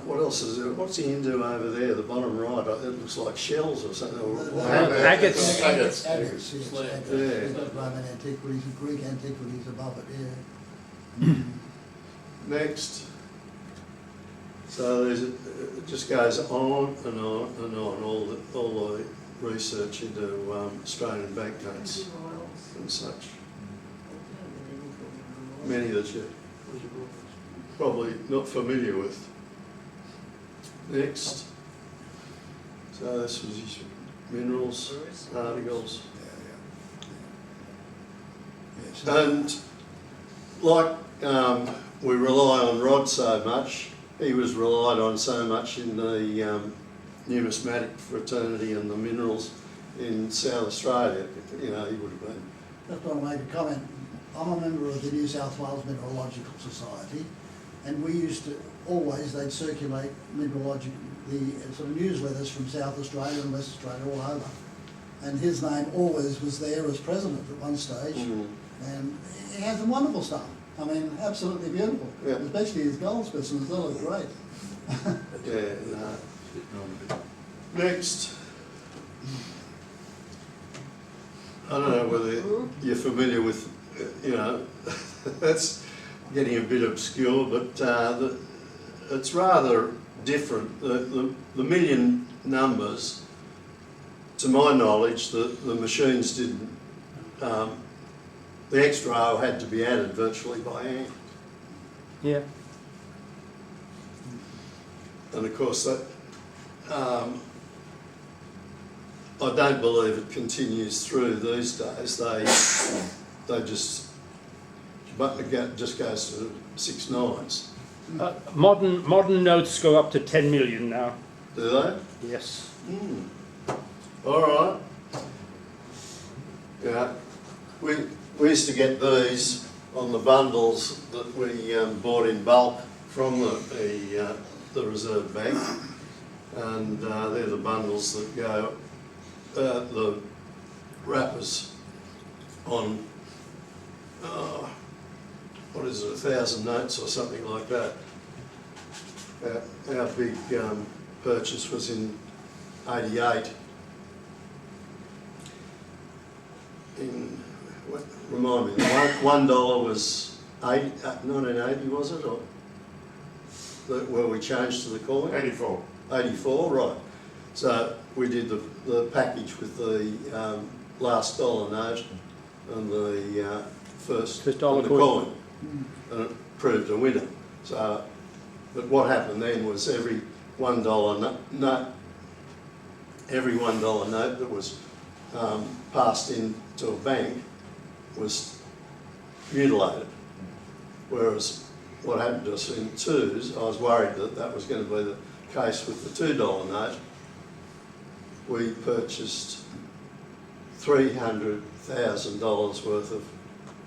What else is there? What's he into over there? The bottom right, it looks like shells or something.
Agates.
Agates.
Agates, yes.
Yeah.
Roman antiquities and Greek antiquities above it, yeah.
Next. So it just goes on and on and on, all the research into Australian banknotes and such. Many that you're probably not familiar with. Next. So this was his minerals articles.
Yes.
And like we rely on Rod so much, he was relied on so much in the Numismatic fraternity and the minerals in South Australia. You know, he would have been.
Just want to make a comment. I'm a member of the New South Wales Mineralogical Society, and we used to always, they'd circulate the sort of newsletters from South Australia and West Australia all over. And his name always was there as president at one stage, and he has some wonderful stuff. I mean, absolutely beautiful.
Yeah.
Especially his gold specimens, they look great.
Yeah, no. Next. I don't know whether you're familiar with, you know, that's getting a bit obscure, but it's rather different. The million numbers, to my knowledge, the machines didn't, the extra O had to be added virtually by hand.
Yeah.
And of course that, I don't believe it continues through these days. They just goes to 6 nines.
Modern notes go up to 10 million now.
Do they?
Yes.
All right. Yeah. We used to get these on the bundles that we bought in bulk from the Reserve Bank, and they're the bundles that go. The wrappers on, what is it, 1,000 notes or something like that. Our big purchase was in '88. Remind me, $1 was 1980, was it, or where we changed to the coin?
84.
84, right. So we did the package with the last dollar note and the first
dollar
and the
coin.
and it proved a winner. So, but what happened then was every $1 note, every $1 note that was passed into a bank was mutilated. Whereas what happened to us in twos, I was worried that that was going to be the case with the $2 note. We purchased $300,000 worth of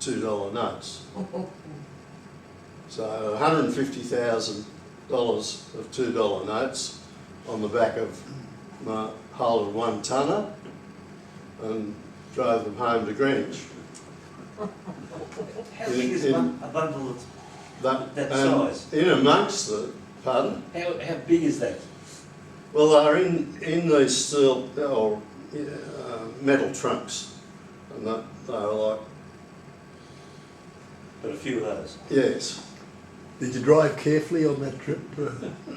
$2 notes. So $150,000 of $2 notes on the back of my whole of 1 tonner, and drove them home to Greenwich.
How big is a bundle of that size?
In amongst the, pardon?
How big is that?
Well, they're in these steel or metal trunks, and they were like,
But a few of those.
yes.
Did you drive carefully on that trip?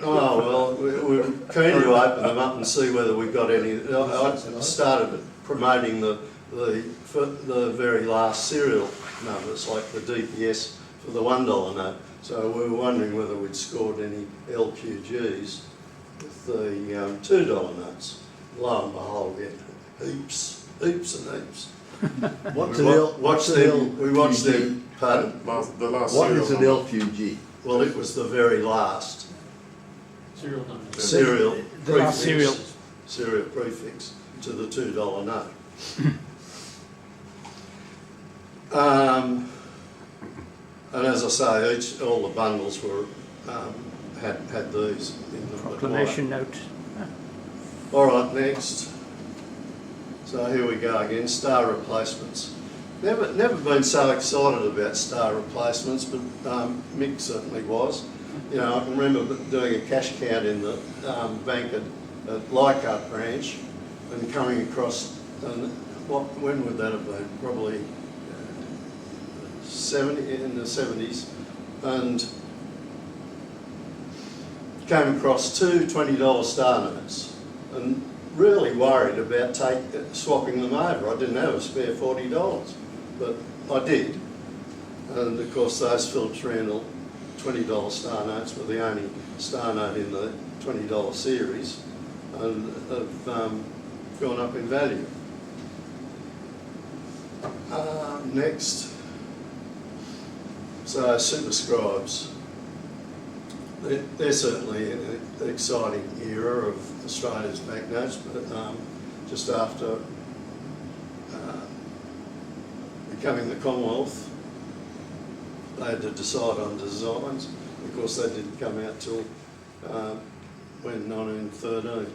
Oh, well, we were keen to open them up and see whether we got any. I started promoting the very last serial numbers, like the DPS for the $1 note. So we were wondering whether we'd scored any LQGs with the $2 notes. Lo and behold, we had heaps and heaps.
What's
We watched them. Pardon?
The last
What
serial
is an
number.
LQG?
Well, it was the very last
Serial number.
serial
The last serial.
serial prefix to the $2 note. And as I say, all the bundles were had these in the
Proclamation note.
All right, next. So here we go again, star replacements. Never been so excited about star replacements, but Mick certainly was. You know, I can remember doing a cash count in the bank at Leichhardt branch and coming across, and when would that have been? Probably 70, in the 70s, and came across 2 $20 star notes and really worried about swapping them over. I didn't have a spare $40, but I did. And of course those Phillips-Randall $20 star notes were the only star note in the $20 series. and have gone up in value. Next, so superscribes. They're certainly in an exciting era of Australia's banknotes, but just after becoming the Commonwealth, they had to decide on designs. Of course, they didn't come out till when 1913.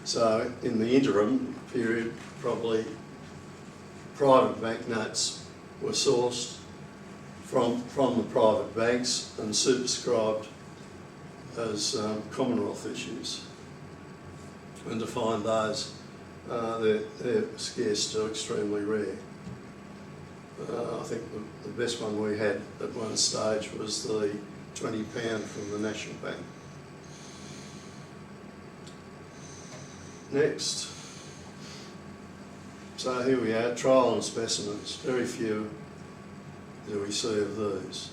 So in the interim period, probably private banknotes were sourced from the private banks and superscribed as Commonwealth issues. And to find those, they're scarce to extremely rare. I think the best one we had at one stage was the £20 from the National Bank. Next. So here we are, trial and specimens. Very few do we see of these.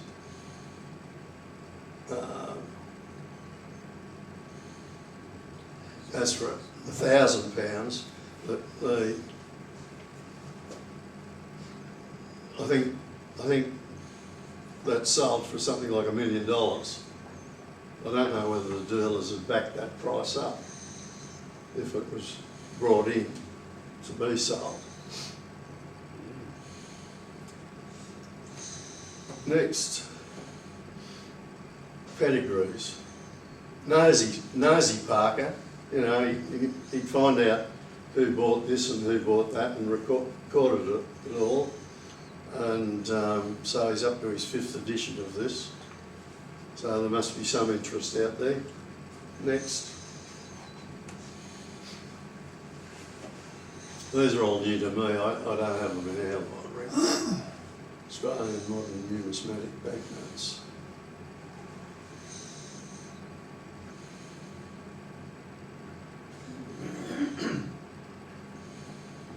As for £1,000, I think that sold for something like $1 million. I don't know whether the dealers had backed that price up if it was brought in to be sold. Next, pedigrees. Nosy Parker, you know, he'd find out who bought this and who bought that and recorded it all. And so he's up to his 5th edition of this. So there must be some interest out there. Next. These are all new to me. I don't have them in our library. Australian modern numismatic banknotes.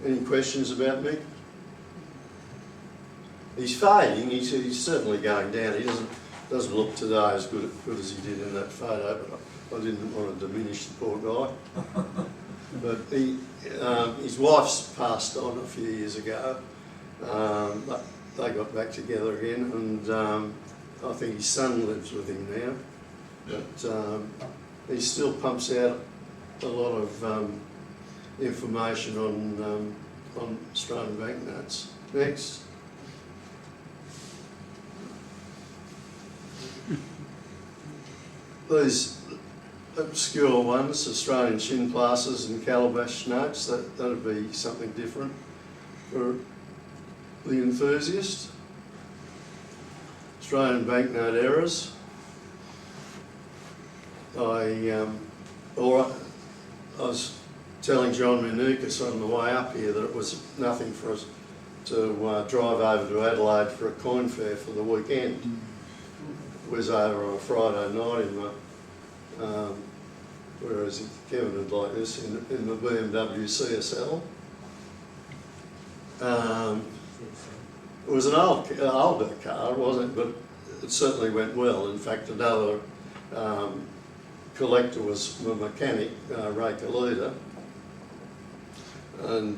Any questions about me? He's fading. He's certainly going down. He doesn't look today as good as he did in that photo. But I didn't want to diminish the poor guy. But his wife's passed on a few years ago. But they got back together again, and I think his son lives with him now. But he still pumps out a lot of information on Australian banknotes. Next. These obscure ones, Australian shin plasters and calabash notes, that'd be something different for the enthusiast. Australian banknote errors. I was telling John Minukas on the way up here that it was nothing for us to drive over to Adelaide for a coin fair for the weekend. It was over on a Friday night in the, whereas Kevin would like this, in the BMW CSL. It was an older car, wasn't it? But it certainly went well. In fact, another collector was the mechanic, Ray Kalita, and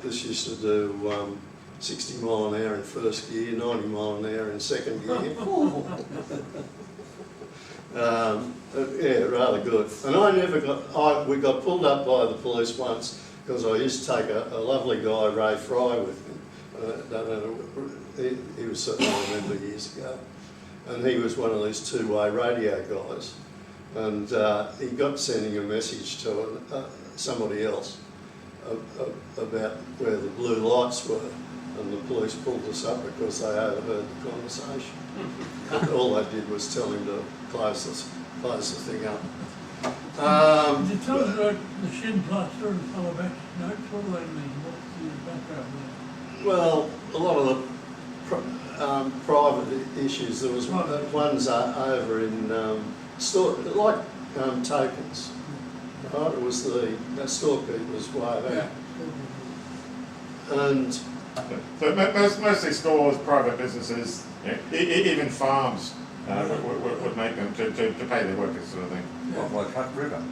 this used to do 60 mile an hour in first gear, 90 mile an hour in second gear. Yeah, rather good. And we got pulled up by the police once because I used to take a lovely guy, Ray Fry, with me. He was certainly a member years ago. And he was one of these two-way radio guys. And he got sending a message to somebody else about where the blue lights were. And the police pulled us up because they overheard the conversation. All they did was tell him to close the thing up.
Could you tell us about the shin plaster and calabash notes? What do they mean? What's the background there?
Well, a lot of the private issues, there was ones over in store, like tokens. Right? It was the storekeeper's way back. And
so mostly stores, private businesses, even farms would make them to pay their workers, sort of thing.
Like Hutt River.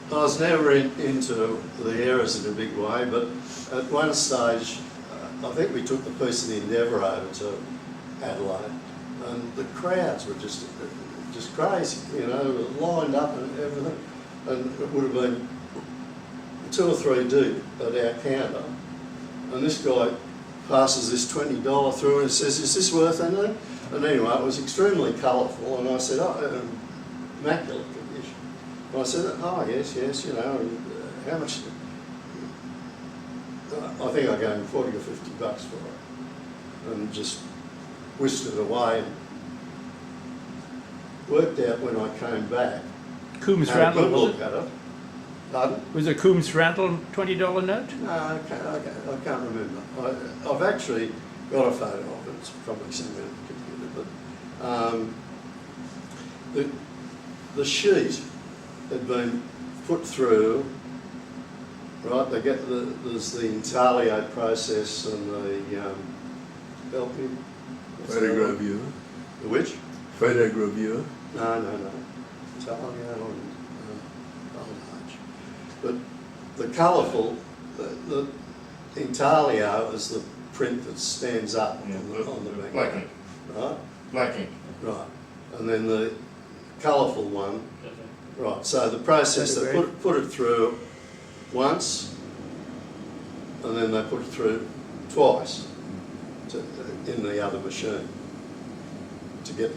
I was never into the errors in a big way, but at one stage, I think we took the piece of the Endeavour over to Adelaide, and the crowds were just crazy, you know, lined up and everything, and it would have been 2 or 3 deep at our counter, and this guy passes this $20 through and says, "Is this worth anything?" And anyway, it was extremely colourful, and I said, "Oh, immaculate condition." And I said, "Oh, yes, you know, and how much?" I think I gave him 40 or 50 bucks for it, and just whisked it away. Worked out when I came back.
Coombs
had a
Randall,
good
was
look
it?
at it. Pardon?
Was it Coombs Randall $20 note?
No, I can't remember. I've actually got a photo of it. It's probably somewhere on the computer. But the sheet had been put through. Right, there's the intaglio process and the help me.
Photogravure.
The which?
Photogravure.
No. Intaglio and old age. But the colourful, the intaglio is the print that stands up on the back.
Black ink.
Right?
Black ink.
Right. And then the colourful one. Right. So the process, they put it through once, and then they put it through twice in the other machine to get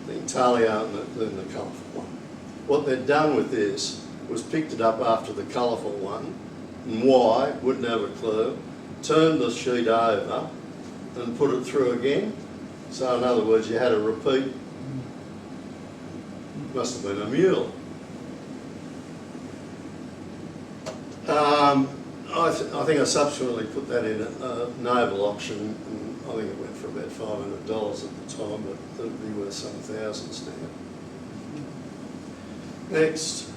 the intaglio and then the colourful one. What they'd done with this was picked it up after the colourful one, and why, wouldn't have a clue, turned the sheet over and put it through again. So in other words, you had a repeat. Must have been a mule. I think I subsequently put that in a noble auction, and I think it went for about $500 at the time, but it'll be worth some thousands now. Next.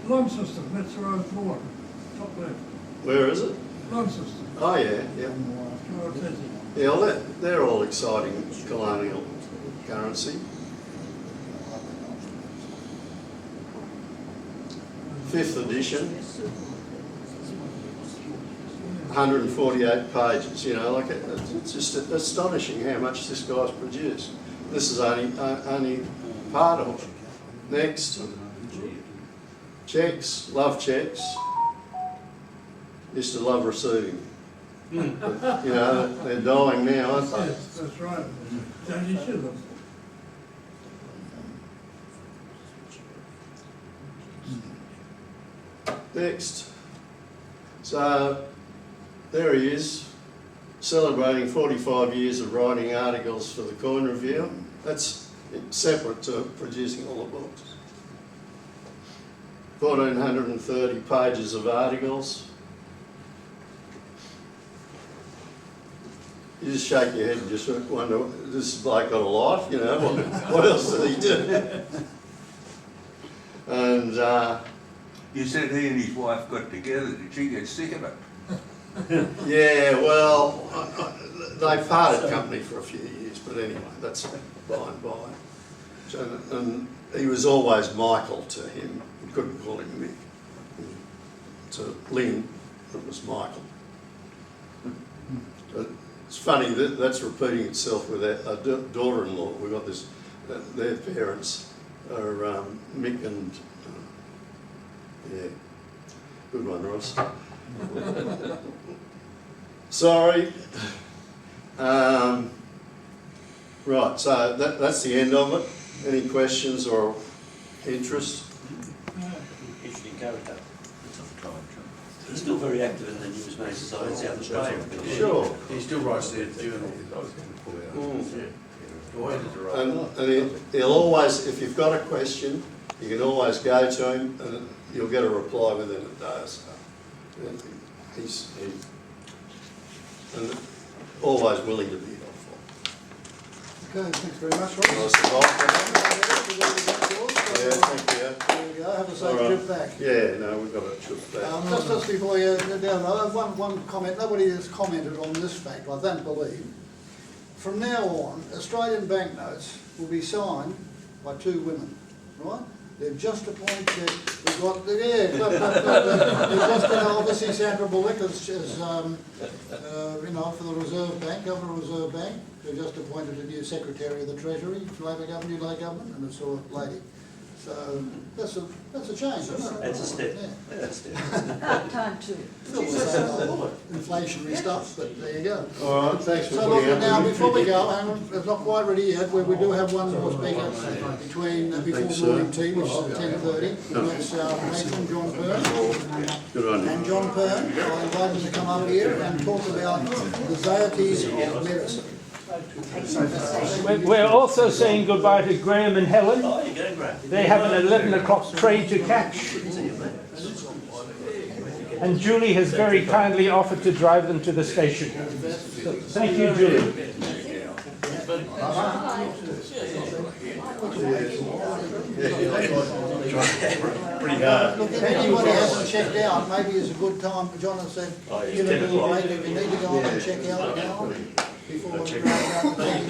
Lung system, that's where I was born, top left.
Where is it?
Lung system.
Oh yeah.
Where it says it.
Yeah, well, they're all exciting colonial currency. 5th edition, 148 pages, you know, like it's just astonishing how much this guy's produced. This is only part of it. Next, checks, love checks. Used to love receiving. But, you know, they're dying now, aren't they?
Yes, that's right. Don't issue them.
Next. So, there he is, celebrating 45 years of writing articles for the Coin Review. That's separate to producing all the books. 1,430 pages of articles. You just shake your head and just wonder, this bloke got a life, you know, what else did he do? And
You said he and his wife got together. Did she get sick of it?
yeah, well, they parted company for a few years, but anyway, that's by and by. And he was always Michael to him. He couldn't call him Mick. To Lynn, it was Michael. But it's funny, that's repeating itself with our daughter-in-law. We've got this, their parents are Mick and, yeah, good one, Ross. Sorry. Right, so that's the end of it. Any questions or interest?
Interesting character. He's still very active in the Numismatic Society in South Australia.
Sure.
He still writes their journal.
And he'll always, if you've got a question, you can always go to him and you'll get a reply within a day or so. He's and always willing to be helpful.
Okay, thanks very much, Ross.
Nice advice. Yeah, thank you.
There we go, have a safe trip back.
Yeah, no, we've got a trip back.
Just before you go down, I have one comment. Nobody has commented on this fact, I don't believe. from now on, Australian banknotes will be signed by 2 women, right? They've just appointed, we've got, they've just obviously Sandra Bullock as you know, for the Reserve Bank, Governor of the Reserve Bank. They've just appointed a new Secretary of the Treasury, Labor government, new Labor government, and it's a lady. So that's a change, isn't it?
That's a step.
Yeah.
That's a step.
Part-time too.
Still the same inflationary stuff, but there you go.
All right, thanks for
So
putting
look,
up
now
with me.
before we go, hang on, it's not quite ready yet, we do have one more speaker before
Thanks,
morning
sir.
tea, which is at 10:30. That's our matron, John Pearn.
Good on you.
And John Pearn, I invite him to come up here and talk about the deities of medicine.
We're also saying goodbye to Graham and Helen.
Oh, you're going great.
They have an 11 o'clock train to catch. And Julie has very kindly offered to drive them to the station. So, thank you, Julie.
Pretty hard.
Look, if anybody hasn't checked out, maybe it's a good time, John has said, give it a little break, if you need to go on and check out now, before we round out the things.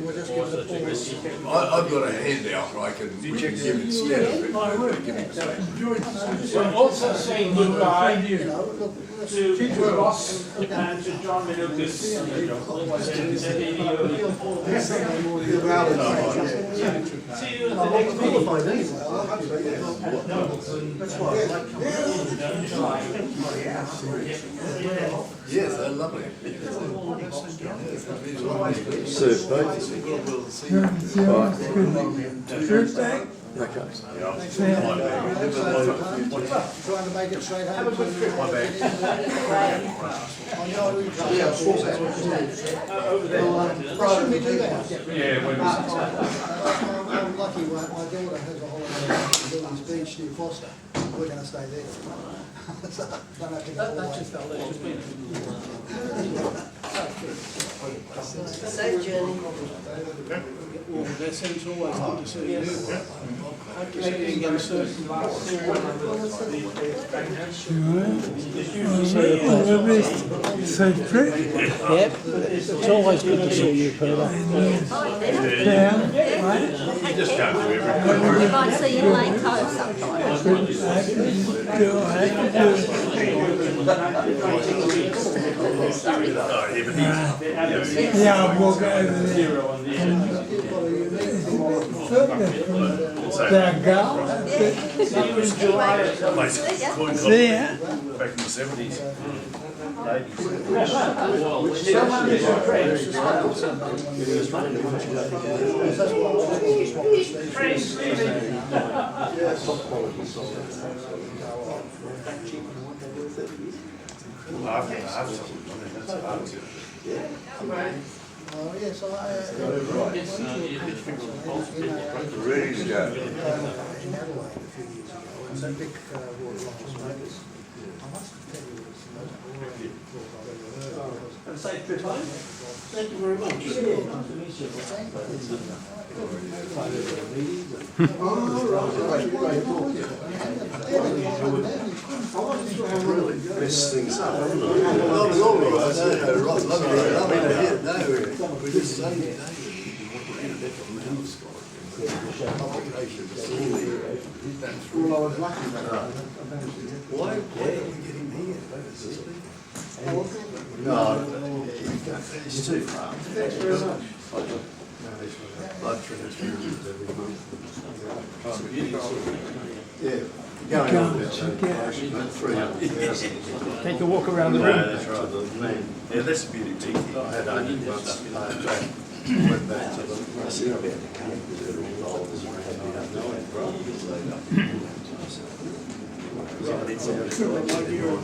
We'll just give it a pause.
I've got a handout I can give instead of it.
We're also saying goodbye
You know, look,
to Ross and to John Minukas. See you in the next meeting.
Yes, they're lovely.
Serve both.
Thursday?
Okay.
trying to make it straight home. Have a good trip, my bad. Shouldn't we do that?
Yeah,
I'm lucky, my daughter has a holiday in Billy's Beach near Foster. We're going to stay there. So, don't have to go away.
Safe journey.
Well, that seems always good to see you. Hope to see you again soon.
Safe trip.
Yep, it's always good to see you, Peter.
Yeah.
You just can't do everything.
We might see you in Lake Cove sometime.
Yeah, I'll walk over there. That girl. See ya.
Back in the 70s.
Oh, yes,
Ready to go.
in Adelaide a few years ago, and some big water loss smokers. I must tell you, it's the most boring talk I've ever heard.
Have a safe trip home. Thank you very much.
Mess things up, haven't I? That was all right. I don't know, Ross, lovely. I mean, no, we just Sunday,
Well, I was lucky that
why did we get him here? No, it's too far.
Thanks very much.
Blood transfusions every month. Yeah. Going on about that, 300,000.
Take a walk around the
No,
room.
that's right, the man. Yeah, that's a beauty teeth. I had 100 months to pay it back. Went back to them. I said, I'm about to come because they're all old.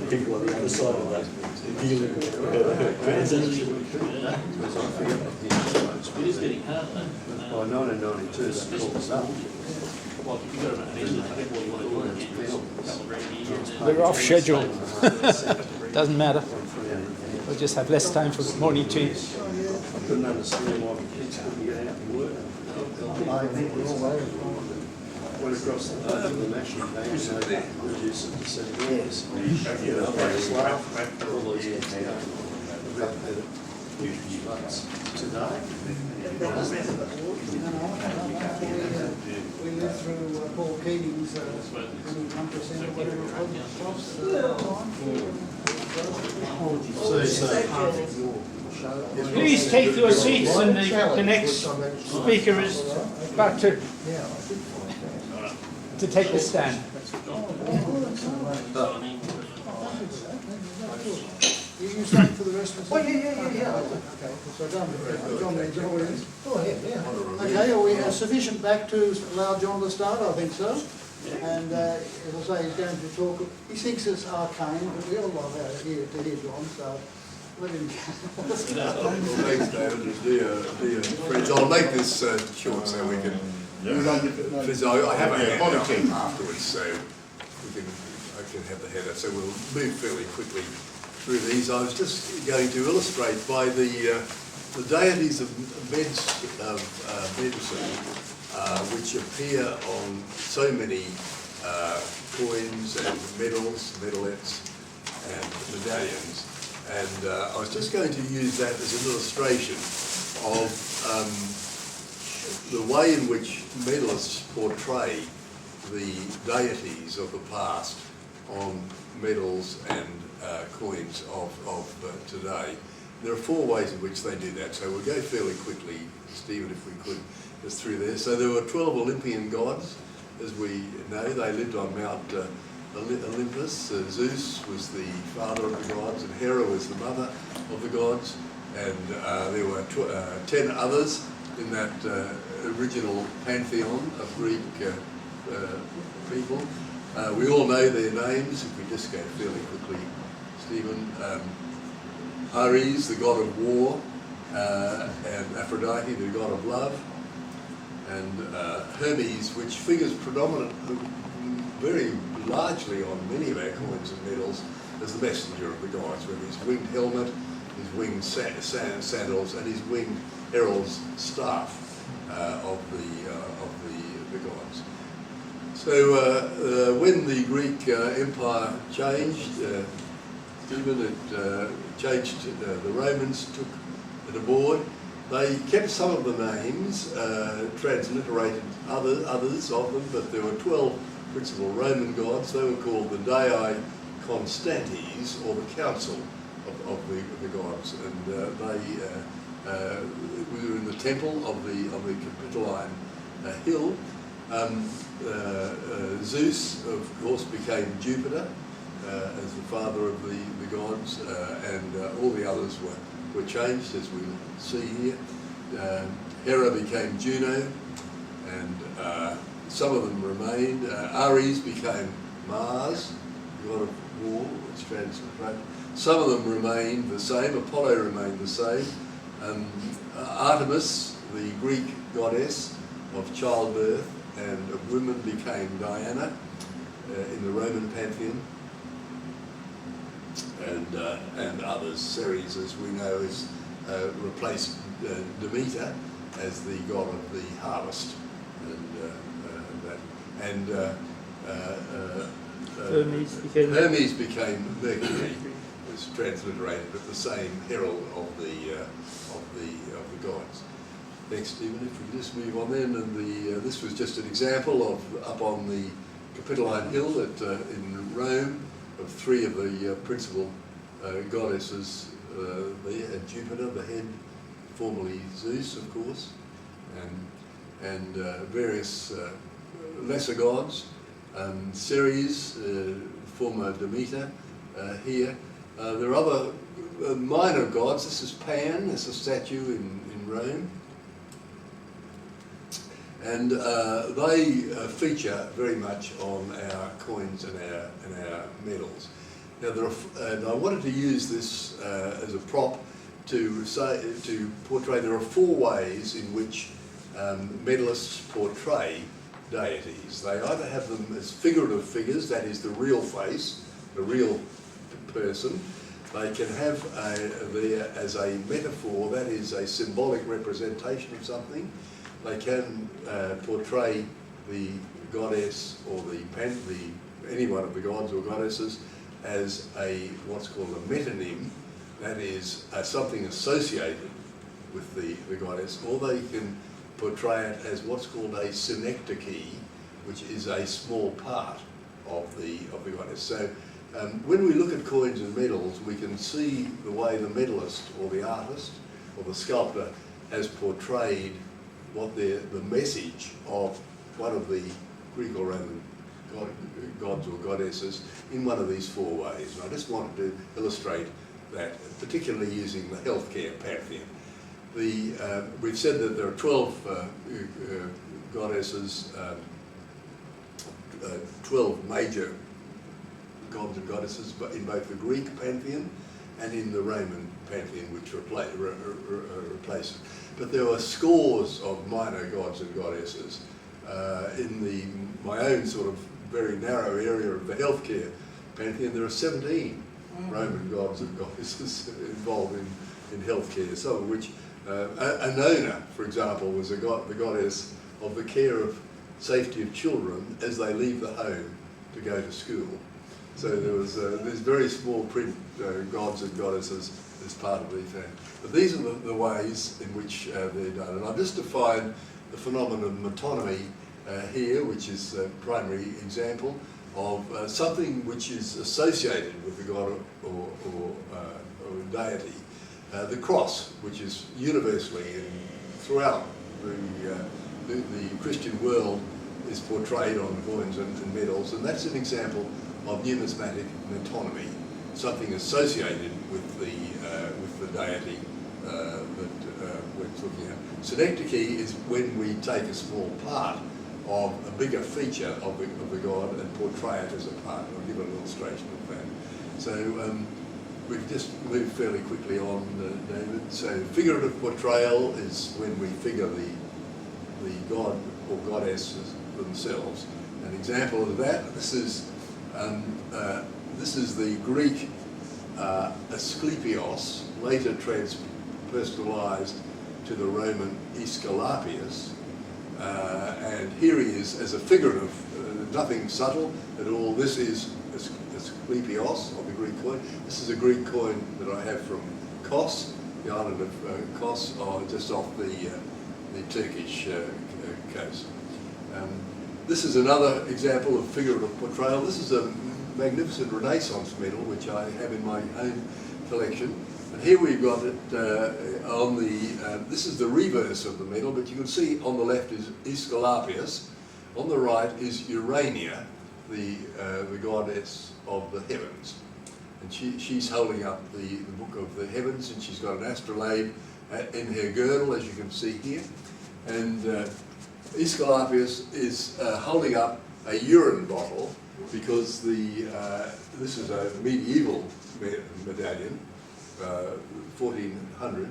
People on the other side of that.
It is getting hard though. By 1992, that called us up.
We're off schedule. Doesn't matter. We'll just have less time for morning tea.
I couldn't understand why the kids couldn't get out and work. Went across the National Bank and they reduced it to 7 years. All these years now. Today?
We lived through Paul Keating's 21% or whatever it was.
Please take your seats, and the next speaker is about to take the stand.
You staying for the rest of the... Oh, yeah. Okay, so John needs the audience. Oh, yeah. Okay, are we sufficient back to allow John to start? I think so. And as I say, he's going to talk... He thinks it's arcane, but we all love to hear John, so let him...
Well, thanks, David, and dear friends. I'll make this short so we can... Because I have a handout afterwards, so I can have the header. So we'll move fairly quickly through these. I was just going to illustrate by the deities of medicine, which appear on so many coins and medals, medalettes, and medallions. And I was just going to use that as an illustration of the way in which medalists portray the deities of the past on medals and coins of today. There are 4 ways in which they do that, so we'll go fairly quickly, Stephen, if we could, just through there. So there were 12 Olympian gods, as we know. They lived on Mount Olympus. Zeus was the father of the gods, and Hera was the mother of the gods, and there were 10 others in that original pantheon of Greek people. We all know their names. If we just go fairly quickly, Stephen. Ares, the god of war, and Aphrodite, the god of love, and Hermes, which figures very largely on many of our coins and medals as the messenger of the gods, with his winged helmet, his winged sandals, and his winged herald's staff of the gods. So when the Greek Empire changed, Stephen, it changed, the Romans took it aboard. They kept some of the names, transliterated others of them, but there were 12 principal Roman gods. They were called the Dei Constantes, or the Council of the gods, and they were in the temple of the Capitoline hill. Zeus, of course, became Jupiter as the father of the gods, and all the others were changed, as we see here. Hera became Juno, and some of them remained. Ares became Mars, god of war, which translated. Some of them remained the same. Apollo remained the same. Artemis, the Greek goddess of childbirth and of women, became Diana in the Roman pantheon. And others. Ceres, as we know, is replaced Demeter as the god of the harvest, Hermes became Mercury, was transliterated, but the same herald of the gods. Thanks, Stephen. If we just move on then, and this was just an example of up on the Capitoline Hill in Rome, of 3 of the principal goddesses there, and Jupiter, the head, formerly Zeus, of course, and various lesser gods. Ceres, former Demeter, here. There are other minor gods. This is Pan, this is a statue in Rome. And they feature very much on our coins and our medals. Now, and I wanted to use this as a prop to portray. There are 4 ways in which medalists portray deities. They either have them as figurative figures, that is the real face, the real person. They can have there as a metaphor, that is a symbolic representation of something. They can portray the goddess or any one of the gods or goddesses as what's called a metonym, that is something associated with the goddess, or they can portray it as what's called a synecdoche, which is a small part of the goddess. So when we look at coins and medals, we can see the way the medalist or the artist or the sculptor has portrayed what the message of one of the Greek or Roman gods or goddesses in one of these four ways. And I just wanted to illustrate that, particularly using the healthcare pantheon. We've said that there are 12 goddesses, 12 major gods and goddesses, but in both the Greek pantheon and in the Roman pantheon, which replaces. But there were scores of minor gods and goddesses. In my own sort of very narrow area of the healthcare pantheon, there are 17 Roman gods and goddesses involved in healthcare, some of which, Anona, for example, was the goddess of the care of safety of children as they leave the home to go to school. So there was these very small print gods and goddesses as part of the family. But these are the ways in which they're done. And I've just defined the phenomenon of metonymy here, which is a primary example of something which is associated with the god or deity. The cross, which is universally throughout the Christian world, is portrayed on coins and medals, and that's an example of numismatic metonymy, something associated with the deity that we're looking at. Synecdoche is when we take a small part of a bigger feature of the god and portray it as a part. I'll give an illustration of that. So we've just moved fairly quickly on, David. So figurative portrayal is when we figure the god or goddesses themselves. An example of that, this is the Greek Asclepios, later transpersonalized to the Roman Aesculapius. And here he is as a figurative, nothing subtle at all. This is Asclepios of the Greek coin. This is a Greek coin that I have from Kos, the island of Kos, just off the Turkish coast. This is another example of figurative portrayal. This is a magnificent Renaissance medal, which I have in my own collection. And here we've got it on the, this is the reverse of the medal, but you can see on the left is Aesculapius, on the right is Urania, the goddess of the heavens. And she's holding up the book of the heavens, and she's got an astrolabe in her girdle, as you can see here. And Aesculapius is holding up a urine bottle, because this is a medieval medallion, 1400,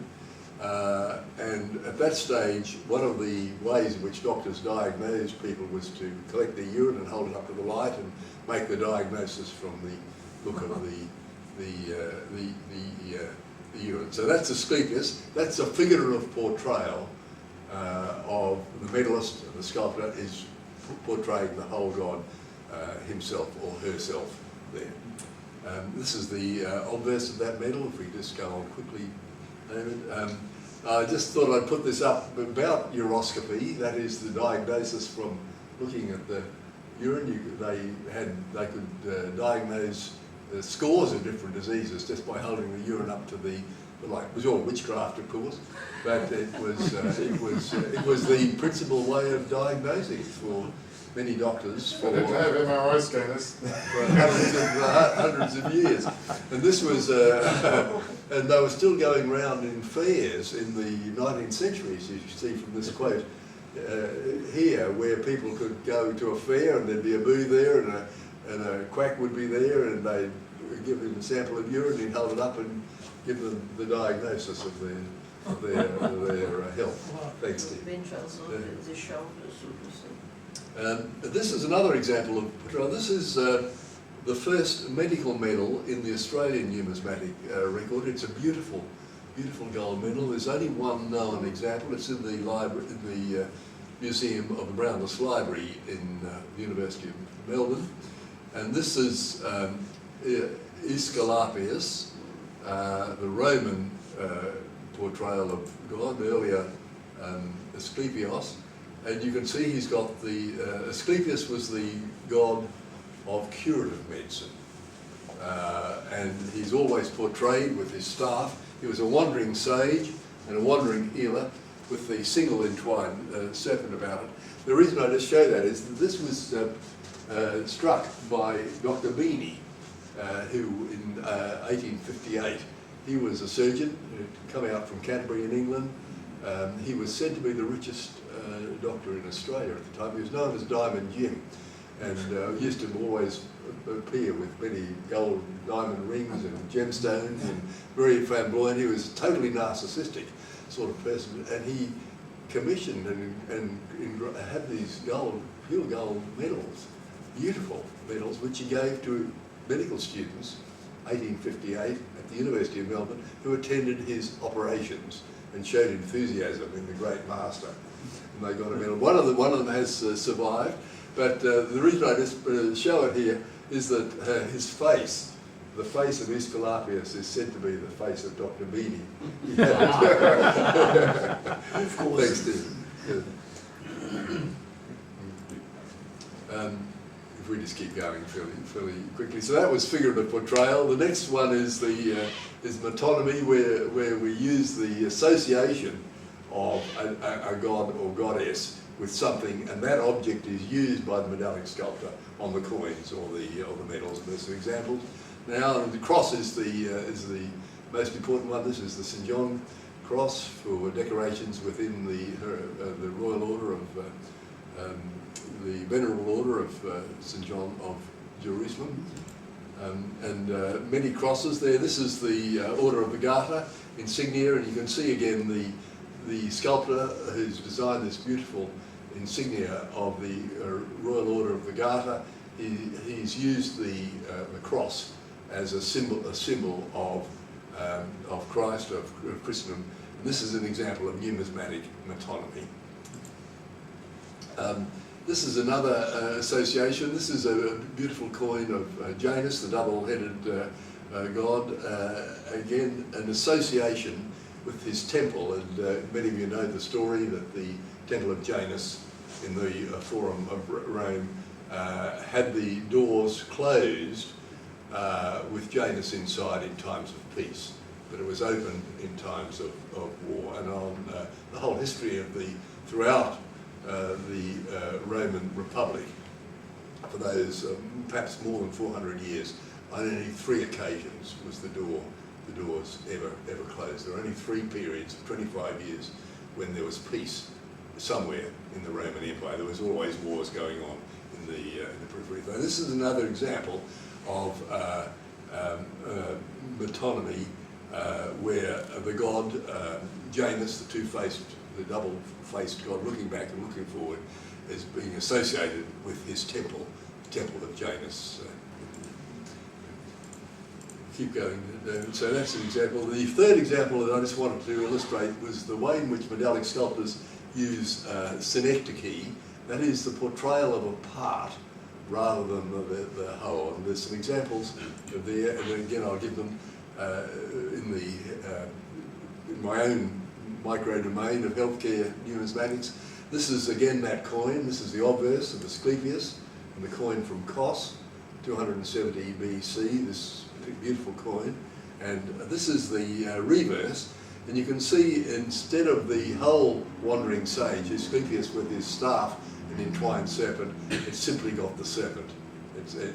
and at that stage, one of the ways in which doctors diagnosed people was to collect their urine and hold it up to the light and make the diagnosis from the look of the urine. So that's Asclepius. That's a figurative portrayal of the medalist. The sculptor is portraying the whole god himself or herself there. This is the obverse of that medal, if we just go on quickly, David. I just thought I'd put this up about uroscopy, that is the diagnosis from looking at the urine. They could diagnose scores of different diseases just by holding the urine up to the light. It was all witchcraft, of course, but it was the principal way of diagnosing for many doctors for
MRI scanners
for hundreds of years. And this was, and they were still going around in fairs in the 19th century, as you see from this quote here, where people could go to a fair and there'd be a booth there and a quack would be there, and they'd give him a sample of urine, he'd hold it up and give them the diagnosis of their health. Thanks, Steve.
The shoulders,
This is another example of portrayal. This is the first medical medal in the Australian numismatic record. It's a beautiful, beautiful gold medal. There's only one known example. It's in the library, in the Museum of the Brownless Library in the University of Melbourne. And this is Aesculapius the Roman portrayal of God, earlier Asclepios, and you can see he's got the, Asclepius was the god of curative medicine, and he's always portrayed with his staff. He was a wandering sage and a wandering healer with the single entwined serpent about it. The reason I just show that is that this was struck by Dr. Beanie, who in 1858, he was a surgeon who'd come out from Canterbury in England. He was said to be the richest doctor in Australia at the time. He was known as Diamond Jim, and used to always appear with many gold diamond rings and gemstones, and very flamboyant. He was a totally narcissistic sort of person, and he commissioned and had these pure gold medals, beautiful medals, which he gave to medical students, 1858, at the University of Melbourne, who attended his operations and showed enthusiasm in the great master. And they got a medal. One of them has survived, but the reason I just show it here is that his face, the face of Aesculapius, is said to be the face of Dr. Beanie. Of course. Thanks, Steve. If we just keep going fairly quickly. So that was figurative portrayal. The next one is is metonymy, where we use the association of a god or goddess with something, and that object is used by the medallic sculptor on the coins or the medals. And there's some examples. Now the cross is the most important one. This is the St. John cross for decorations within the Royal Order of the Venerable Order of St. John of Jerusalem, and many crosses there. This is the Order of the Garter insignia, and you can see again the sculptor who's designed this beautiful insignia of the Royal Order of the Garter. He's used the cross as a symbol of Christ, of Christendom. And this is an example of numismatic metonymy. This is another association. This is a beautiful coin of Janus, the double-headed god. Again, an association with his temple, and many of you know the story that the Temple of Janus in the Forum of Rome had the doors closed with Janus inside in times of peace, but it was opened in times of war. And on the whole history of throughout the Roman Republic, for those perhaps more than 400 years, on only 3 occasions was the doors ever closed. There were only 3 periods of 25 years when there was peace somewhere in the Roman Empire. There was always wars going on in the periphery. So this is another example of metonymy, where the god Janus, the double-faced god looking back and looking forward, is being associated with his temple, the Temple of Janus. Keep going. So that's an example. The third example that I just wanted to illustrate was the way in which medallic sculptors use synecdoche, that is the portrayal of a part rather than the whole. And there's some examples there, and then again I'll give them in my own micro domain of healthcare numismatics. This is again that coin. This is the obverse of Asclepius, and the coin from Kos, 270 BC. This beautiful coin, and this is the reverse. And you can see instead of the whole wandering sage, Asclepius with his staff and entwined serpent, it's simply got the serpent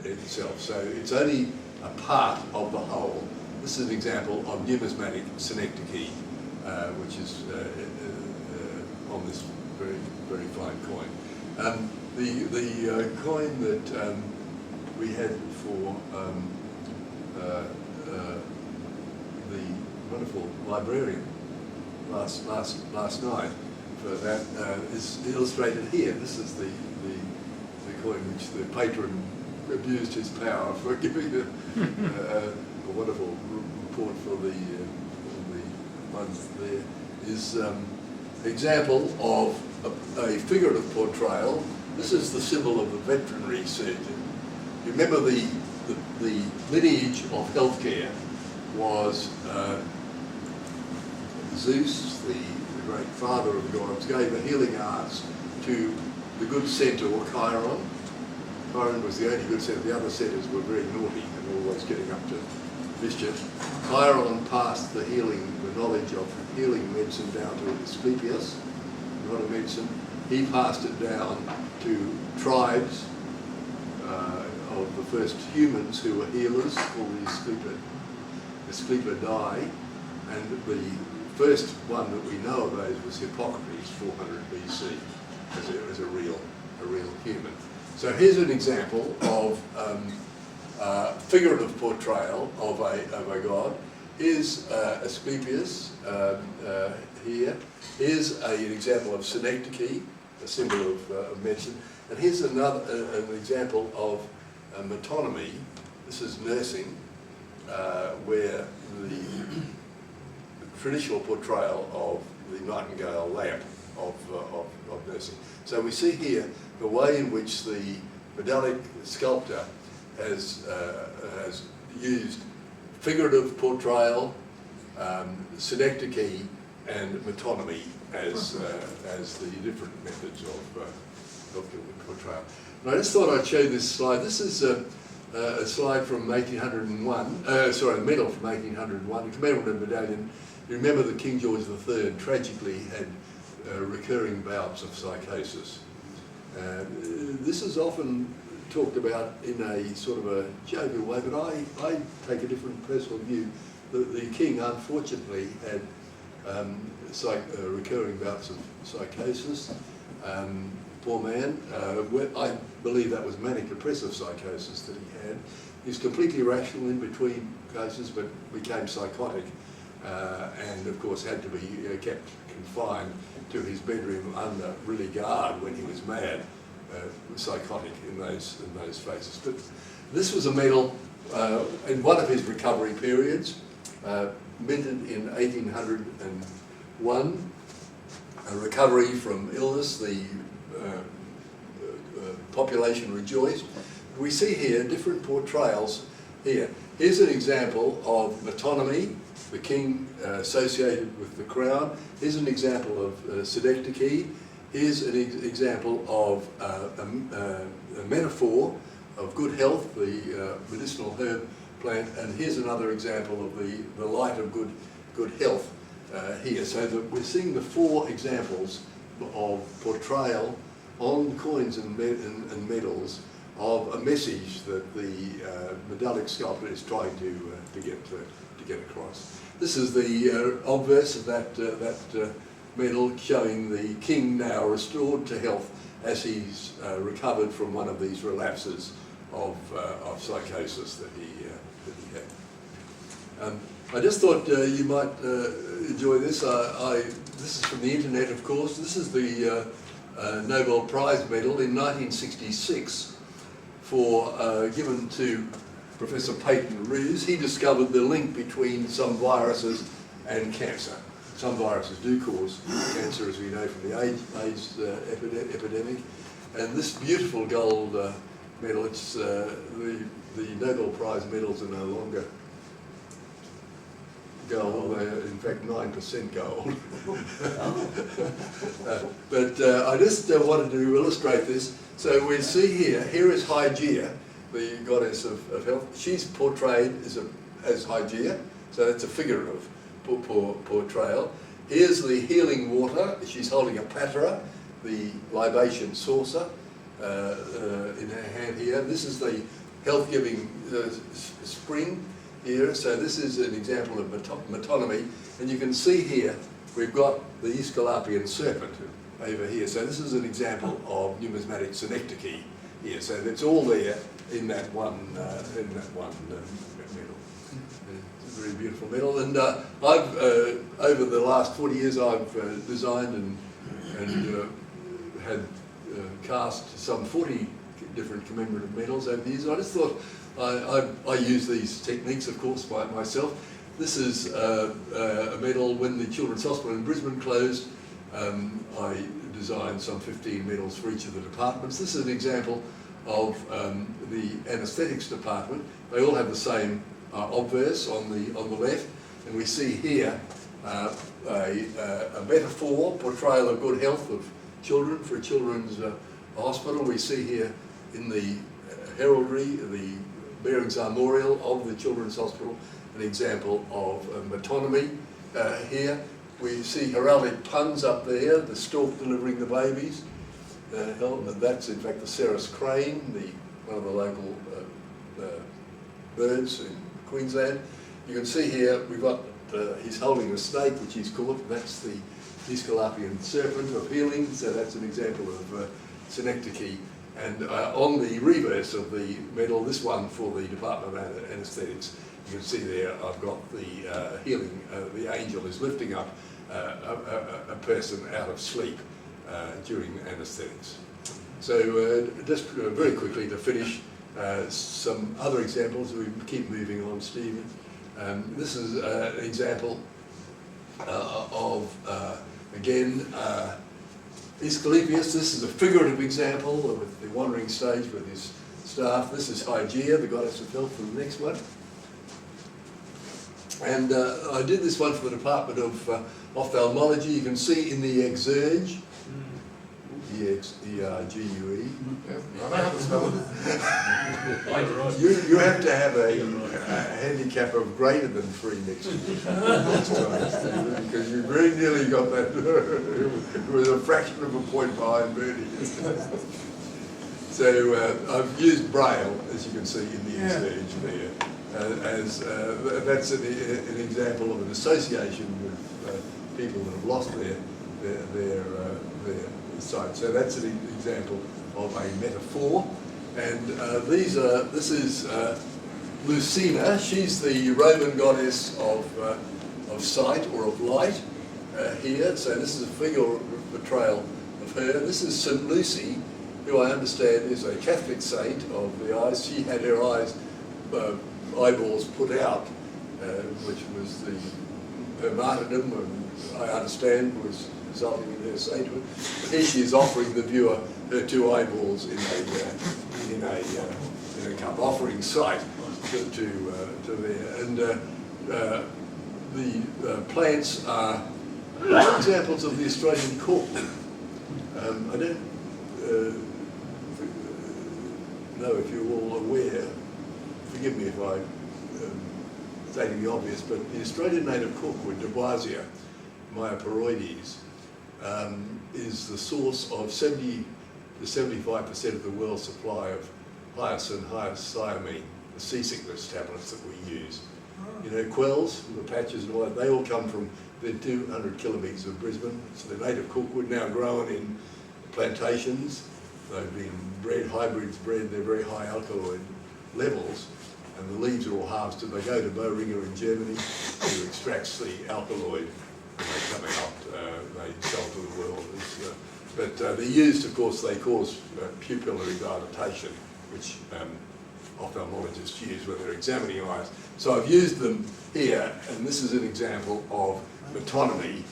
itself. So it's only a part of the whole. This is an example of numismatic synecdoche, which is on this very, very fine coin. The coin that we had for the wonderful librarian last night for that is illustrated here. This is the coin which the patron abused his power for giving a wonderful report for the ones there. Is example of a figurative portrayal. This is the symbol of the veterinary surgeon. You remember the lineage of healthcare was Zeus, the great father of the gods, gave the healing arts to the good centaur Chiron. Chiron was the only good centaur. The other centaurs were very naughty and always getting up to mischief. Chiron passed the knowledge of healing medicine down to Asclepius, not a medicine. He passed it down to tribes of the first humans who were healers, called the Asclepiadae, and the first one that we know of those was Hippocrates, 400 BC, as a real human. So here's an example of figurative portrayal of a god. Here's Asclepius here. Here's an example of synecdoche, a symbol of medicine. And here's an example of metonymy. This is nursing, where the traditional portrayal of the nightingale lamp of nursing. So we see here the way in which the medallic sculptor has used figurative portrayal, synecdoche, and metonymy as the different methods of portrayal. And I just thought I'd show this slide. This is a slide from 1801, a medal from 1801, a commemorative medallion. You remember that King George III tragically had recurring bouts of psychosis. This is often talked about in a sort of a jovial way, but I take a different personal view. The king, unfortunately, had recurring bouts of psychosis. Poor man. I believe that was manic depressive psychosis that he had. He was completely rational in between cases, but became psychotic, and of course had to be kept confined to his bedroom under really guard when he was mad, psychotic in those phases. But this was a medal in one of his recovery periods, minted in 1801, a recovery from illness. The population rejoiced. We see here different portrayals here. Here's an example of metonymy, the king associated with the crown. Here's an example of synecdoche. Here's an example of a metaphor of good health, the medicinal herb plant, and here's another example of the light of good health here. So we're seeing the four examples of portrayal on coins and medals of a message that the medallic sculptor is trying to get across. This is the obverse of that medal, showing the king now restored to health as he's recovered from one of these relapses of psychosis that he had. I just thought you might enjoy this. This is from the internet, of course. This is the Nobel Prize medal in 1966 given to Professor Peyton Rees. He discovered the link between some viruses and cancer. Some viruses do cause cancer, as we know from the AIDS epidemic. And this beautiful gold medal, it's the Nobel Prize medals are no longer gold, they're in fact 9% gold. But I just wanted to illustrate this. So we see here is Hygeia, the goddess of health. She's portrayed as Hygeia, so that's a figurative portrayal. Here's the healing water. She's holding a patera, the libation saucer, in her hand here. This is the health-giving spring here. So this is an example of metonymy. And you can see here, we've got the Aesculapian serpent over here. So this is an example of numismatic synecdoche here. So it's all there in that one medal. It's a very beautiful medal. And I've over the last 40 years, I've designed and had cast some 40 different commemorative medals over the years. I just thought I use these techniques, of course, by myself. This is a medal when the Children's Hospital in Brisbane closed. I designed some 15 medals for each of the departments. This is an example of the anaesthetics department. They all have the same obverse on the left, and we see here a metaphor portrayal of good health of children for a children's hospital. We see here in the heraldry, the bearings armorial of the children's hospital, an example of metonymy. Here we see heraldic puns up there, the stork delivering the babies. That's in fact the Ceres crane, one of the local birds in Queensland. You can see here we've got, he's holding a snake which he's caught. That's the Aesculapian serpent of healing, so that's an example of synecdoche. And on the reverse of the medal, this one for the Department of Anaesthetics, you can see there I've got the healing, the angel is lifting up a person out of sleep during anaesthetics. So just very quickly to finish, some other examples. We keep moving on, Stephen. This is an example of, again, Aesculapius. This is a figurative example with the wandering stage with his staff. This is Hygeia, the goddess of health, for the next one. And I did this one for the Department of Ophthalmology. You can see in the exurge, E-X-E-R-G-U-E.
I know how to spell it.
You have to have a handicap of greater than 3 next time, because you very nearly got that. It was a fraction of a point behind Bernie. So I've used Braille, as you can see in the exurge there, that's an example of an association with people that have lost their sight. So that's an example of a metaphor. And this is Lucina. She's the Roman goddess of sight or of light here. So this is a figure portrayal of her. This is St. Lucy, who I understand is a Catholic saint of the eyes. She had her eyeballs put out, which was her martyrdom, and I understand was resulting in her sainthood. But here she is offering the viewer her 2 eyeballs in a cup, offering sight to there. And the plants are examples of the Australian cork. I don't know if you're all aware, forgive me if I'm stating the obvious, but the Australian native corkwood, Deboisia myoporoides, is the source of 70 to 75% of the world's supply of hyoscine, hyoscyamine, the seasickness tablets that we use. You know, quells, the patches and all that, they all come from the 200 kilometres of Brisbane. So the native corkwood now grown in plantations. They've been bred, hybrids bred, they're very high alkaloid levels, and the leaves are all harvested. They go to Boehringer in Germany, who extracts the alkaloid, and they come out, they sell to the world. But they're used, of course, they cause pupillary dilatation, which ophthalmologists use when they're examining eyes. So I've used them here, and this is an example of metonymy,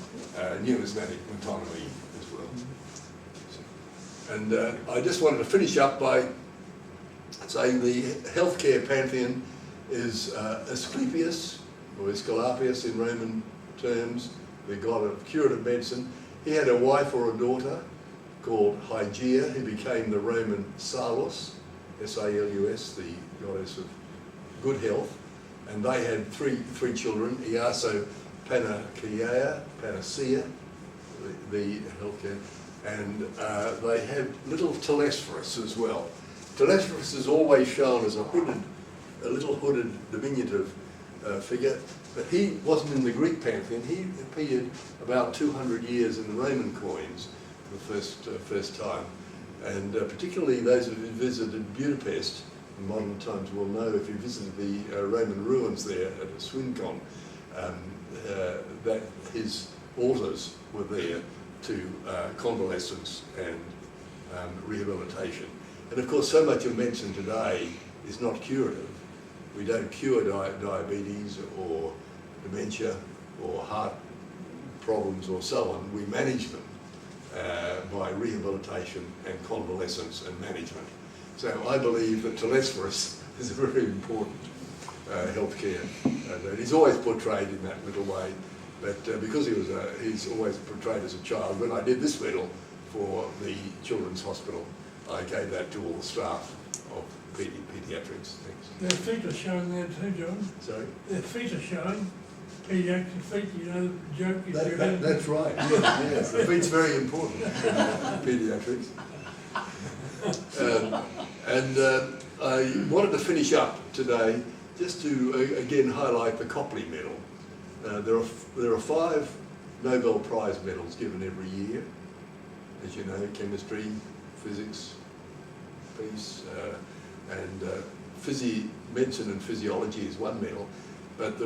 numismatic metonymy as well. And I just wanted to finish up by saying the healthcare pantheon is Asclepius, or Aesculapius in Roman terms, the god of curative medicine. He had a wife or a daughter called Hygeia, who became the Roman Salus, S-A-L-U-S, the goddess of good health. And they had three children, Iaso, Panacea, the healthcare, and they had little Telesphorus as well. Telesphorus is always shown as a little hooded diminutive figure, but he wasn't in the Greek pantheon. He appeared about 200 years in the Roman coins for the first time, and particularly those who visited Budapest in modern times will know, if you visited the Roman ruins there at Swincon, that his altars were there to convalescence and rehabilitation. And of course, so much of medicine today is not curative. We don't cure diabetes or dementia or heart problems or so on. We manage them by rehabilitation and convalescence and management. So I believe that Telesphorus is a very important healthcare. And he's always portrayed in that little way, but because he's always portrayed as a child, when I did this medal for the Children's Hospital, I gave that to all the staff of paediatrics. Thanks.
Their feet are showing there too, John.
Sorry?
Their feet are showing. Paediatric feet, you know, the joke is
That's right, yes. The feet's very important in paediatrics. I wanted to finish up today just to again highlight the Copley Medal. There are 5 Nobel Prize medals given every year, as you know, chemistry, physics, peace, and medicine and physiology is one medal, but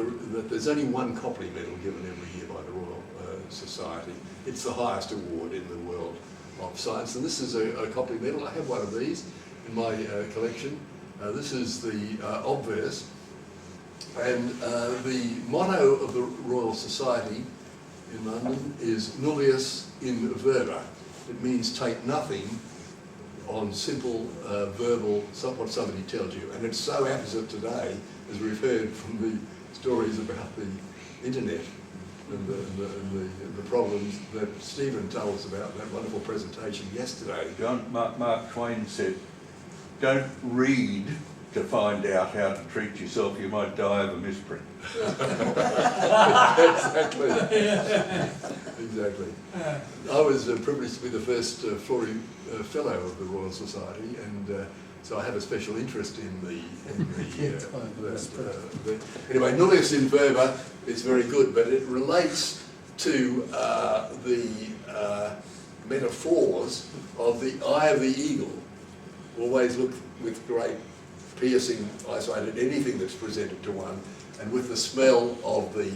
there's only one Copley Medal given every year by the Royal Society. It's the highest award in the world of science, and this is a Copley Medal. I have one of these in my collection. This is the obverse, and the motto of the Royal Society in London is nullius in verba. It means take nothing on simple verbal, what somebody tells you. And it's so opposite today, as we've heard from the stories about the internet and the problems that Stephen told us about in that wonderful presentation yesterday.
John, Mark Twain said, don't read to find out how to treat yourself, you might die of a misprint.
Exactly. Exactly. I was privileged to be the first Florey Fellow of the Royal Society, and so I have a special interest in anyway, nullius in verba is very good, but it relates to the metaphors of the eye of the eagle. Always look with great piercing eyesight at anything that's presented to one, and with the smell of the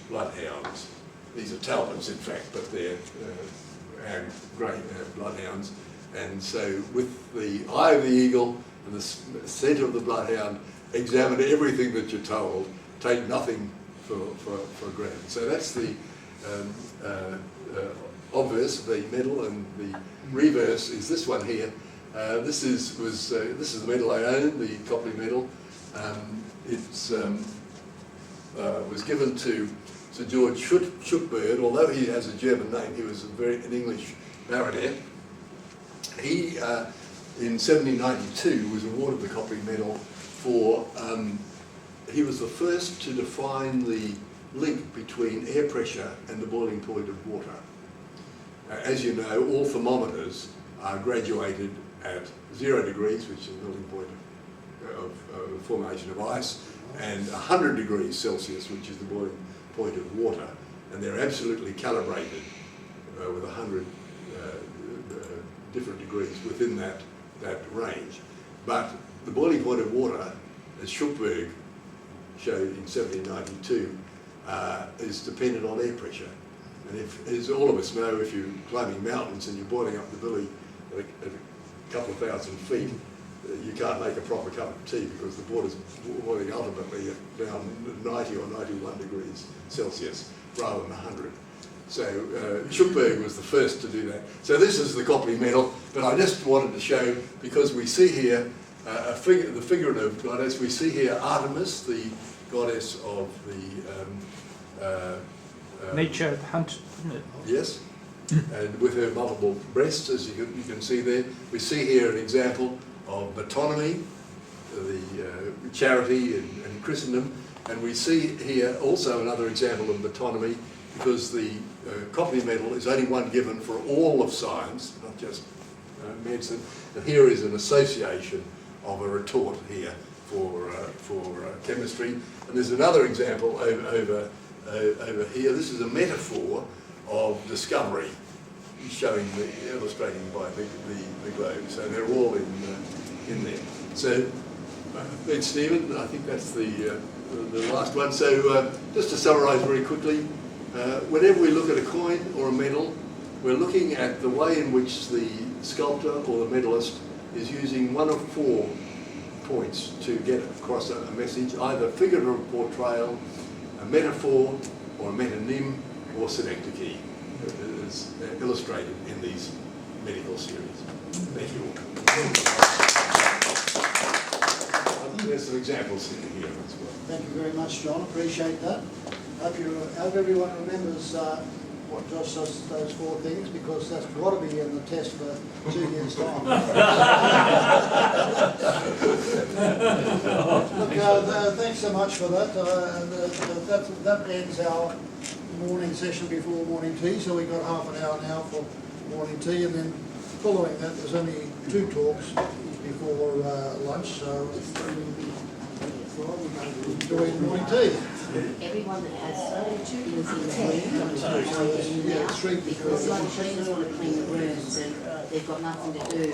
bloodhounds. These are Talbots, in fact, but they're great bloodhounds. And so with the eye of the eagle and the scent of the bloodhound, examine everything that you're told, take nothing for granted. So that's the obverse, the medal, and the reverse is this one here. This is the medal I own, the Copley Medal. It was given to Sir George Schuckburg. Although he has a German name, he was an English baronet. He, in 1792, was awarded the Copley Medal for, he was the first to define the link between air pressure and the boiling point of water. As you know, all thermometers are graduated at 0 degrees, which is the melting point of formation of ice, and 100 degrees Celsius, which is the boiling point of water, and they're absolutely calibrated with 100 different degrees within that range. But the boiling point of water, as Schuckburg showed in 1792, is dependent on air pressure. And as all of us know, if you're climbing mountains and you're boiling up the billy at a couple of thousand feet, you can't make a proper cup of tea because the water's boiling ultimately at down 90 or 91 degrees Celsius rather than 100. So Schuckburg was the first to do that. So this is the Copley Medal, but I just wanted to show, because we see here the figurative goddess, we see here Artemis, the goddess of the
nature hunt, isn't it?
Yes, and with her multiple breasts, as you can see there. We see here an example of metonymy, the charity in Christendom, and we see here also another example of metonymy, because the Copley Medal is only one given for all of science, not just medicine. And here is an association of a retort here for chemistry. And there's another example over here. This is a metaphor of discovery, illustrating by the globe. So they're all in there. So, thanks, Stephen. I think that's the last one. So, just to summarise very quickly, whenever we look at a coin or a medal, we're looking at the way in which the sculptor or the medalist is using one of 4 points to get across a message, either figurative portrayal, a metaphor, or a metonym, or synecdoche, as illustrated in these medical series. Thank you all. there's some examples in here as well.
Thank you very much, John. Appreciate that. Hope everyone remembers what Josh says, those 4 things, because that's got to be in the test for 2 years' time. Look, thanks so much for that. That ends our morning session before morning tea, so we've got half an hour now for morning tea, and then following that there's only 2 talks before lunch, so enjoy morning tea.
Everyone that has chickens in there,
Yeah, 3
because a lot of cleaners want to clean the rooms and they've got nothing to do.